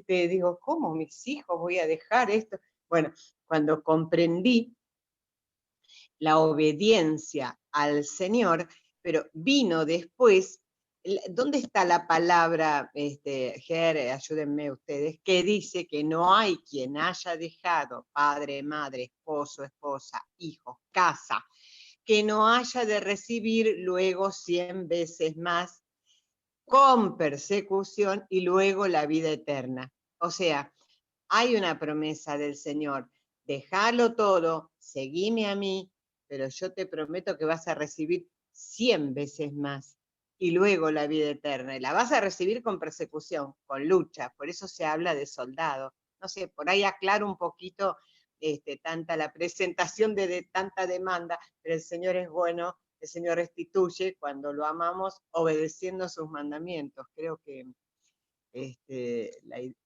Digo, ¿cómo mis hijos voy a dejar esto? Bueno, cuando comprendí la obediencia al Señor, pero vino después, ¿dónde está la palabra, Ger, ayúdenme ustedes, que dice que no hay quien haya dejado padre, madre, esposo, esposa, hijos, casa, que no haya de recibir luego 100 veces más con persecución y luego la vida eterna? O sea, hay una promesa del Señor: déjalo todo, seguime a mí, pero yo te prometo que vas a recibir 100 veces más y luego la vida eterna. Y la vas a recibir con persecución, con lucha. Por eso se habla de soldado. No sé, por ahí aclaro un poquito tanta la presentación de tanta demanda, pero el Señor es bueno, el Señor restituye cuando lo amamos obedeciendo sus mandamientos. Creo que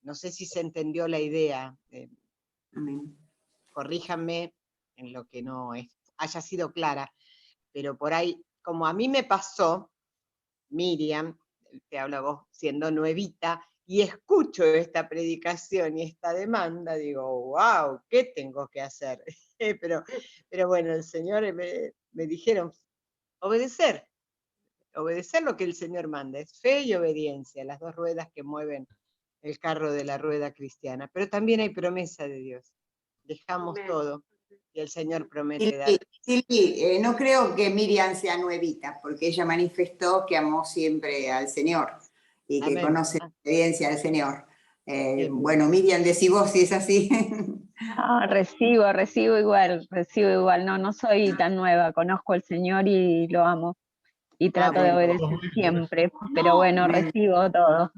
no sé si se entendió la idea. Amén. Corríjanme en lo que no haya sido clara, pero por ahí, como a mí me pasó, Miriam, te hablo vos siendo nuevita, y escucho esta predicación y esta demanda, digo, wow, ¿qué tengo que hacer? pero bueno, el Señor me dijeron, obedecer lo que el Señor manda, es fe y obediencia, las dos ruedas que mueven el carro de la rueda cristiana. Pero también hay promesa de Dios. Dejamos todo y el Señor promete dar. Silvi, no creo que Miriam sea nuevita, porque ella manifestó que amó siempre al Señor y que Amén. conoce la experiencia del Señor. Bien. Bueno, Miriam, decí vos si es así. No, recibo igual. No soy tan nueva, conozco al Señor y lo amo. Y trato de bueno. obedecer siempre, pero bueno, recibo todo.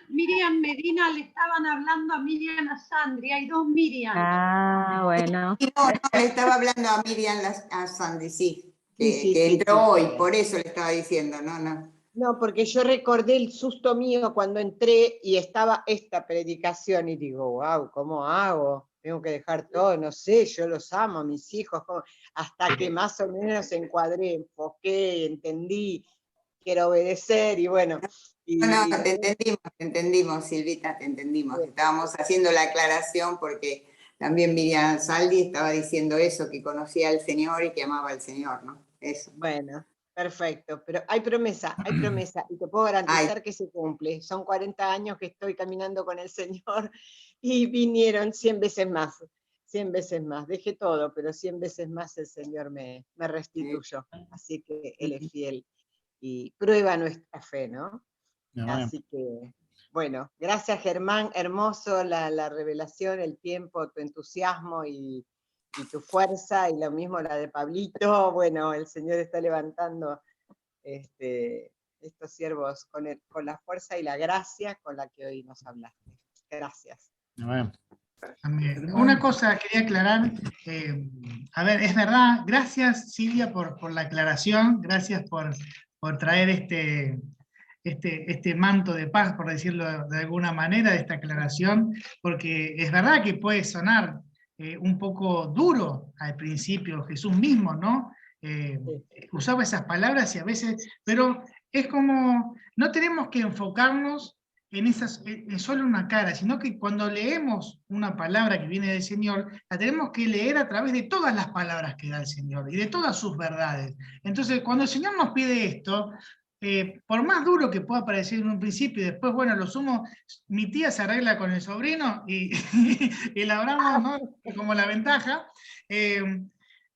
Miriam Medina, le estaban hablando a Miriam Asandri, hay dos Miriam. Ah, bueno. No, le estaba hablando a Miriam, a Sandy, sí, Sí, que entró sí. hoy, por eso le estaba diciendo, no. No, porque yo recordé el susto mío cuando entré y estaba esta predicación y digo, wow, ¿cómo hago? Tengo que dejar todo, no sé, yo los amo, mis hijos, hasta que más o menos encuadré, enfoqué, entendí, quiero obedecer y bueno. No, te entendimos, Silvita, te entendimos. Estábamos haciendo la aclaración porque también Miriam Saldi estaba diciendo eso, que conocía al Señor y que amaba al Señor, ¿no? Eso. Bueno, perfecto, pero hay promesa y te puedo garantizar que se cumple. Son 40 años que estoy caminando con el Señor y vinieron 100 veces más. 100 veces más. Dejé todo, pero 100 veces más el Señor me restituyó. Así que Él es fiel y prueba nuestra fe, ¿no? Amén. Así que, bueno, gracias Germán, hermoso la revelación, el tiempo, tu entusiasmo y tu fuerza, y lo mismo la de Pablito. Bueno, el Señor está levantando estos siervos con la fuerza y la gracia con la que hoy nos hablaste. Gracias. Amén. Amén. Una cosa quería aclarar, a ver, es verdad, gracias Silvia por la aclaración, gracias por traer este manto de paz, por decirlo de alguna manera, de esta aclaración, porque es verdad que puede sonar un poco duro al principio, Jesús mismo, ¿no? Usaba esas palabras y a veces, pero es como, no tenemos que enfocarnos en solo una cara, sino que cuando leemos una palabra que viene del Señor, la tenemos que leer a través de todas las palabras que da el Señor y de todas sus verdades. Entonces, cuando el Señor nos pide esto, por más duro que pueda parecer en un principio, y después, bueno, lo sumo, mi tía se arregla con el sobrino y elaboramos, ¿no? Como la ventaja.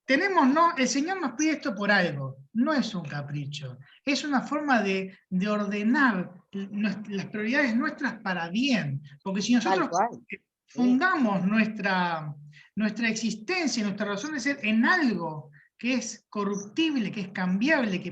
Tenemos, ¿no? El Señor nos pide esto por algo, no es un capricho, es una forma de ordenar las prioridades nuestras para bien, porque si nosotros fundamos nuestra existencia, nuestra razón de ser en algo que es corruptible, que es cambiable, que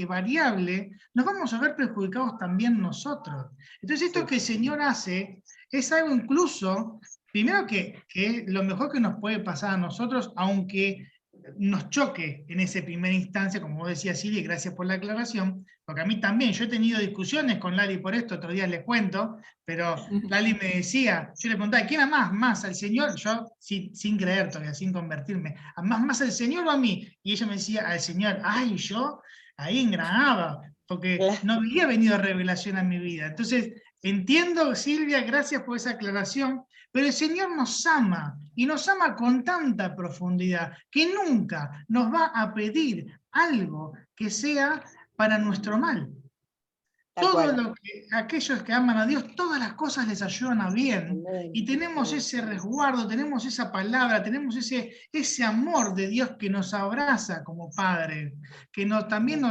es variable, nos vamos a ver perjudicados también nosotros. Entonces esto que el Señor hace es algo incluso, primero que lo mejor que nos puede pasar a nosotros, aunque nos choque en esa primera instancia, como vos decías Silvia, y gracias por la aclaración, porque a mí también, yo he tenido discusiones con Lali por esto, otro día les cuento, pero Lali me decía, yo le preguntaba, ¿quién ama más al Señor? Yo, sin creer todavía, sin convertirme, ¿amás más al Señor o a mí? Y ella me decía, al Señor. Ay, yo ahí engranaba, porque no había venido revelación a mi vida. Entonces, entiendo, Silvia, gracias por esa aclaración, pero el Señor nos ama, y nos ama con tanta profundidad, que nunca nos va a pedir algo que sea para nuestro mal. Aquellos que aman a Dios, todas las cosas les ayudan a bien, y tenemos ese resguardo, tenemos esa palabra, tenemos ese amor de Dios que nos abraza como Padre, que también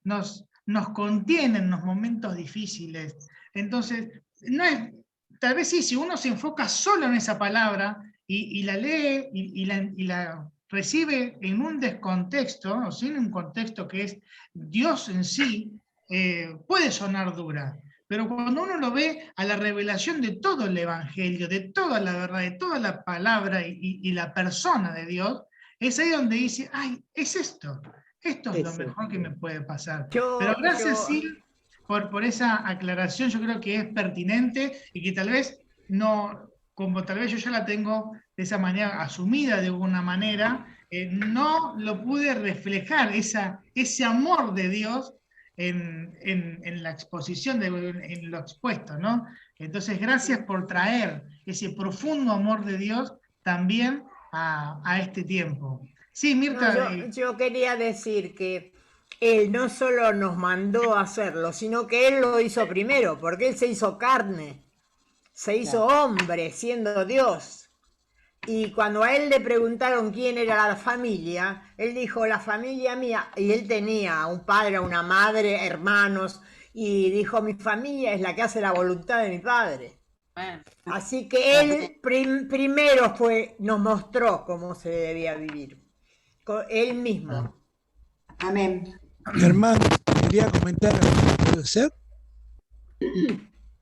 nos contiene en los momentos difíciles. Entonces, tal vez sí, si uno se enfoca solo en esa palabra y la lee y la recibe en un descontexto, o sea, en un contexto que es Dios en sí, puede sonar dura. Pero cuando uno lo ve a la revelación de todo el Evangelio, de toda la verdad, de toda la palabra y la persona de Dios, es ahí donde dice, ay, es esto es lo mejor que me puede pasar. Pero gracias, Sil, por esa aclaración, yo creo que es pertinente y que tal vez no, como tal vez yo ya la tengo de esa manera asumida de alguna manera, no lo pude reflejar, ese amor de Dios en la exposición, en lo expuesto, ¿no? Entonces, gracias por traer ese profundo amor de Dios también a este tiempo. Sí, Mirta. No, yo quería decir que Él no solo nos mandó a hacerlo, sino que Él lo hizo primero, porque Él se hizo carne, se hizo hombre siendo Dios. Y cuando a Él le preguntaron quién era la familia, Él dijo, la familia mía, y Él tenía un padre, una madre, hermanos, y dijo, mi familia es la que hace la voluntad de mi Padre. Así que Él primero nos mostró cómo se debía vivir. Él mismo. Amén. Germán, quería comentar algo, ¿puede ser?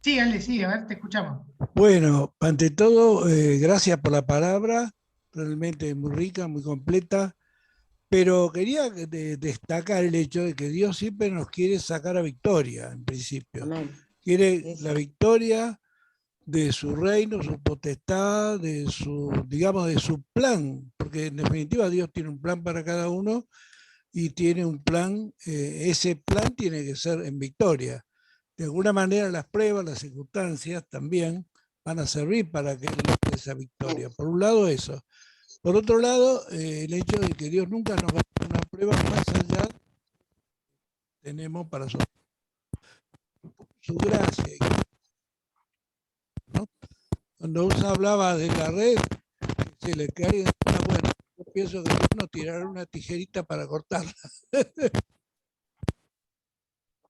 Sí, Ale, sí, a ver, te escuchamos. Bueno, ante todo, gracias por la palabra, realmente muy rica, muy completa, pero quería destacar el hecho de que Dios siempre nos quiere sacar a victoria, en principio. Amén. Quiere la victoria de su reino, su potestad, de su plan, porque en definitiva Dios tiene un plan para cada uno y tiene un plan, ese plan tiene que ser en victoria. De alguna manera las pruebas, las circunstancias también van a servir para que Él dé esa victoria. Por un lado eso. Por otro lado, el hecho de que Dios nunca nos va a dar una prueba más allá tenemos para su gracia. ¿No? Cuando usted hablaba de la red, se le cae encima, bueno, yo pienso que uno tirará una tijerita para cortarla.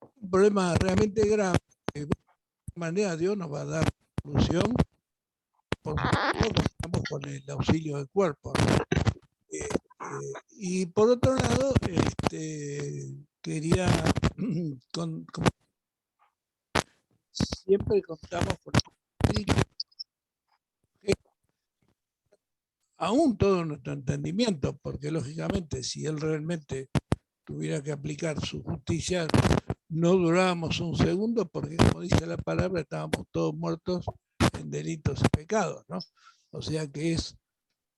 Un problema realmente grave. De manera Dios nos va a dar solución, por supuesto, estamos con el auxilio del cuerpo, ¿no? Y por otro lado, quería, siempre contamos con aún todo nuestro entendimiento, porque lógicamente si él realmente tuviera que aplicar su justicia, no durábamos un segundo, porque como dice la palabra, estábamos todos muertos en delitos y pecados, ¿no? O sea que es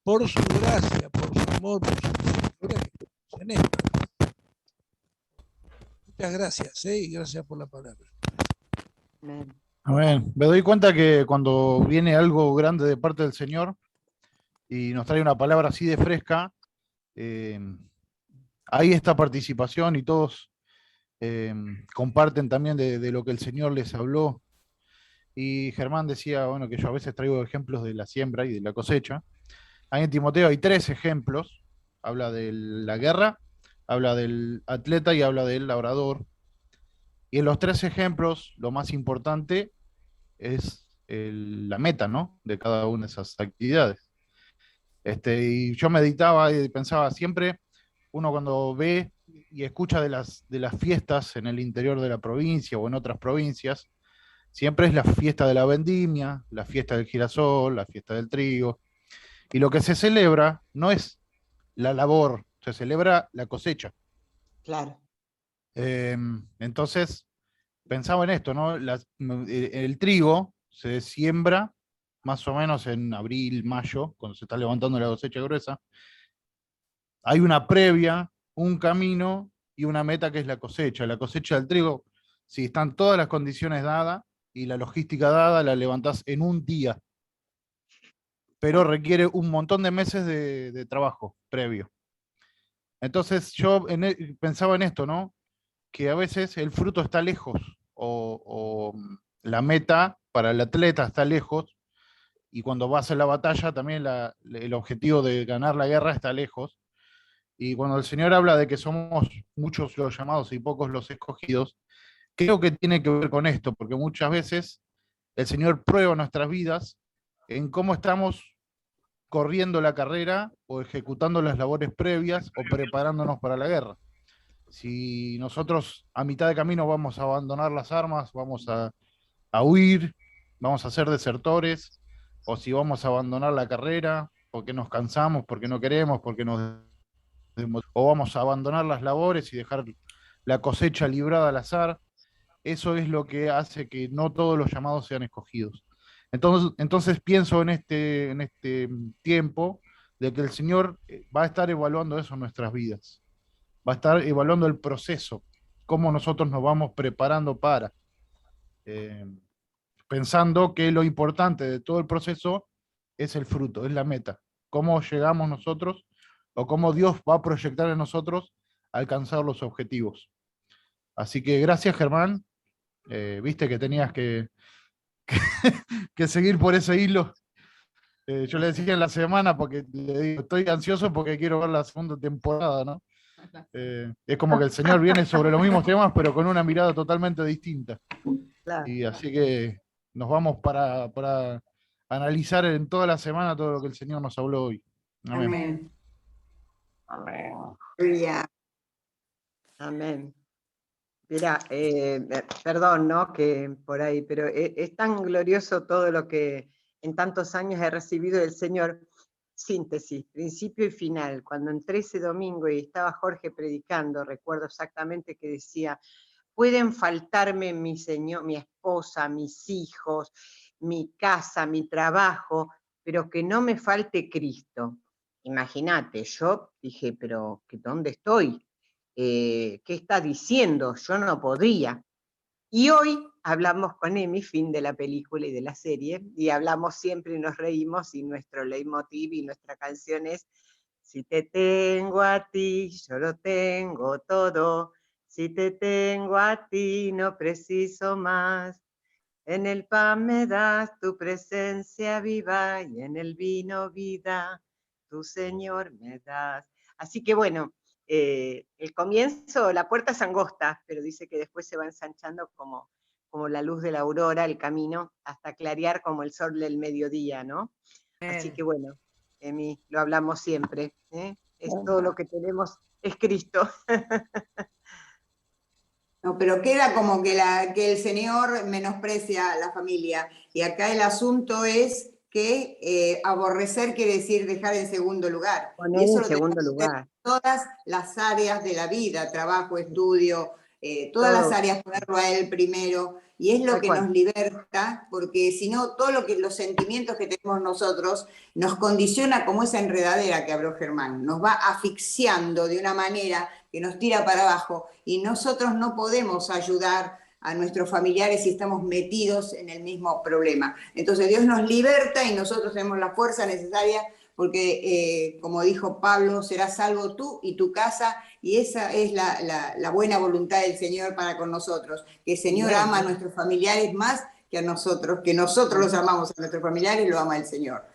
por su gracia, por su amor, por su misericordia que estamos en esto. Muchas gracias, y gracias por la palabra. Amén. Me doy cuenta que cuando viene algo grande de parte del Señor y nos trae una palabra así de fresca, hay esta participación y todos comparten también de lo que el Señor les habló. Y Germán decía, bueno, que yo a veces traigo ejemplos de la siembra y de la cosecha. Ahí en Timoteo hay 3 ejemplos. Habla de la guerra, habla del atleta y habla del labrador. Y en los 3 ejemplos, lo más importante es la meta, ¿no? De cada una de esas actividades. Y yo meditaba y pensaba siempre, uno cuando ve y escucha de las fiestas en el interior de la provincia o en otras provincias, siempre es la fiesta de la vendimia, la fiesta del girasol, la fiesta del trigo. Y lo que se celebra no es la labor, se celebra la cosecha. Claro. Entonces, pensaba en esto, ¿no? El trigo se siembra más o menos en abril, mayo, cuando se está levantando la cosecha gruesa. Hay una previa, un camino y una meta que es la cosecha. La cosecha del trigo, si están todas las condiciones dadas y la logística dada, la levantás en un día. Pero requiere un montón de meses de trabajo previo. Entonces yo pensaba en esto, ¿no? Que a veces el fruto está lejos o la meta para el atleta está lejos y cuando vas a la batalla también el objetivo de ganar la guerra está lejos. Y cuando el Señor habla de que somos muchos los llamados y pocos los escogidos, creo que tiene que ver con esto, porque muchas veces el Señor prueba nuestras vidas en cómo estamos corriendo la carrera o ejecutando las labores previas o preparándonos para la guerra. Si nosotros a mitad de camino vamos a abandonar las armas, vamos a huir, vamos a ser desertores, o si vamos a abandonar la carrera porque nos cansamos, porque no queremos, o vamos a abandonar las labores y dejar la cosecha librada al azar, eso es lo que hace que no todos los llamados sean escogidos. Entonces pienso en este tiempo de que el Señor va a estar evaluando eso en nuestras vidas. Va a estar evaluando el proceso, cómo nosotros nos vamos preparando para, pensando que lo importante de todo el proceso es el fruto, es la meta. Cómo llegamos nosotros o cómo Dios va a proyectar en nosotros a alcanzar los objetivos. Así que gracias, Germán. Viste que tenías que seguir por ese hilo. Yo le decía en la semana, porque le digo, estoy ansioso porque quiero ver la segunda temporada, ¿no? Es como que el Señor viene sobre los mismos temas, pero con una mirada totalmente distinta. Claro. Y así que nos vamos para analizar en toda la semana todo lo que el Señor nos habló hoy. Amén. Amén. Amén. Amén. Mira, perdón, ¿no? Que por ahí, pero es tan glorioso todo lo que en tantos años he recibido del Señor. Síntesis, principio y final. Cuando entré ese domingo y estaba Jorge predicando, recuerdo exactamente que decía, pueden faltarme mi señor, mi esposa, mis hijos, mi casa, mi trabajo, pero que no me falte Cristo. Imagínate, yo dije, pero ¿dónde estoy? ¿Qué está diciendo? Yo no podría. Y hoy hablamos con Emi, fin de la película y de la serie, y hablamos siempre y nos reímos, y nuestro leitmotiv y nuestra canción es, si te tengo a ti, yo lo tengo todo, si te tengo a ti, no preciso más. En el pan me das tu presencia viva y en el vino vida, tu Señor me das. Así que bueno, el comienzo, la puerta es angosta, pero dice que después se va ensanchando como la luz de la aurora, el camino, hasta clarear como el sol del mediodía, ¿no? Así que bueno, Emi, lo hablamos siempre, ¿eh? Es todo lo que tenemos, es Cristo. No, pero queda como que el Señor menosprecia a la familia. Y acá el asunto es que aborrecer quiere decir dejar en segundo lugar. Poner Y eso en lo segundo tenemos que hacer lugar. en todas las áreas de la vida, trabajo, estudio, todas las áreas, ponerlo a Él primero. Y es lo Tal que cual. nos liberta, porque si no, los sentimientos que tenemos nosotros nos condiciona como esa enredadera que habló Germán. Nos va asfixiando de una manera que nos tira para abajo y nosotros no podemos ayudar a nuestros familiares si estamos metidos en el mismo problema. Entonces Dios nos liberta y nosotros tenemos la fuerza necesaria porque, como dijo Pablo, serás salvo tú y tu casa, y esa es la buena voluntad del Señor para con nosotros, que el Señor ama a nuestros familiares más que a nosotros, que nosotros los amamos a nuestros familiares, lo ama el Señor.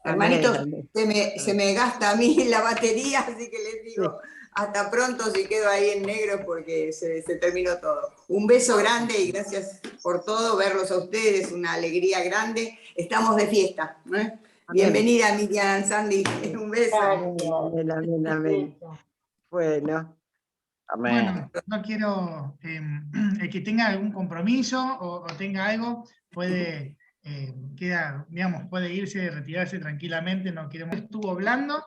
Hermanitos, se me gasta a mí la batería, así que les digo, hasta pronto si quedo ahí en negro porque se terminó todo. Un beso grande y gracias por todo, verlos a ustedes, una alegría grande. Estamos de fiesta, ¿eh? Bienvenida, Miriam, Sandy, un beso. Amén, amén, amén. Bueno. Bueno, no quiero, el que tenga algún compromiso o tenga algo, puede puede irse, retirarse tranquilamente, no queremos. Estuvo hablando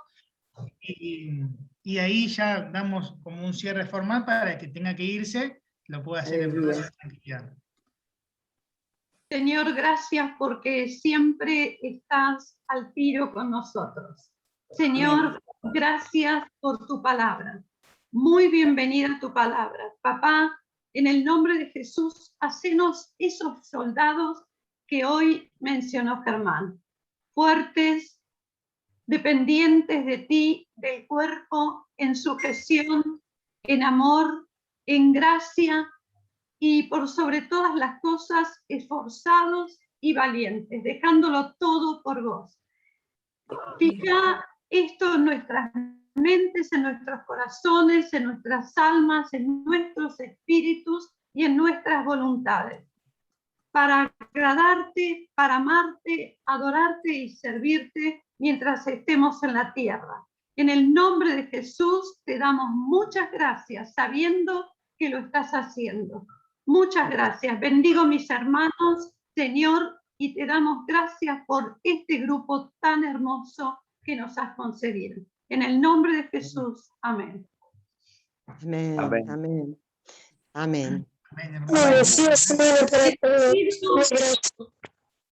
y ahí ya damos como un cierre formal para el que tenga que irse, lo pueda hacer en paz y tranquilidad. Señor, gracias porque siempre estás al tiro con nosotros. Señor, gracias por tu palabra. Muy bienvenida tu palabra. Papá, en el nombre de Jesús, hacenos esos soldados que hoy mencionó Germán. Fuertes, dependientes de ti, del cuerpo, en sujeción, en amor, en gracia, y por sobre todas las cosas, esforzados y valientes, dejándolo todo por vos. Fija esto en nuestras mentes, en nuestros corazones, en nuestras almas, en nuestros espíritus y en nuestras voluntades, para agradarte, para amarte, adorarte y servirte mientras estemos en la tierra. En el nombre de Jesús te damos muchas gracias, sabiendo que lo estás haciendo. Muchas gracias. Bendigo mis hermanos, Señor, y te damos gracias por este grupo tan hermoso que nos has concedido. En el nombre de Jesús. Amén. Amén. Amén. Amén. Amén. Amén.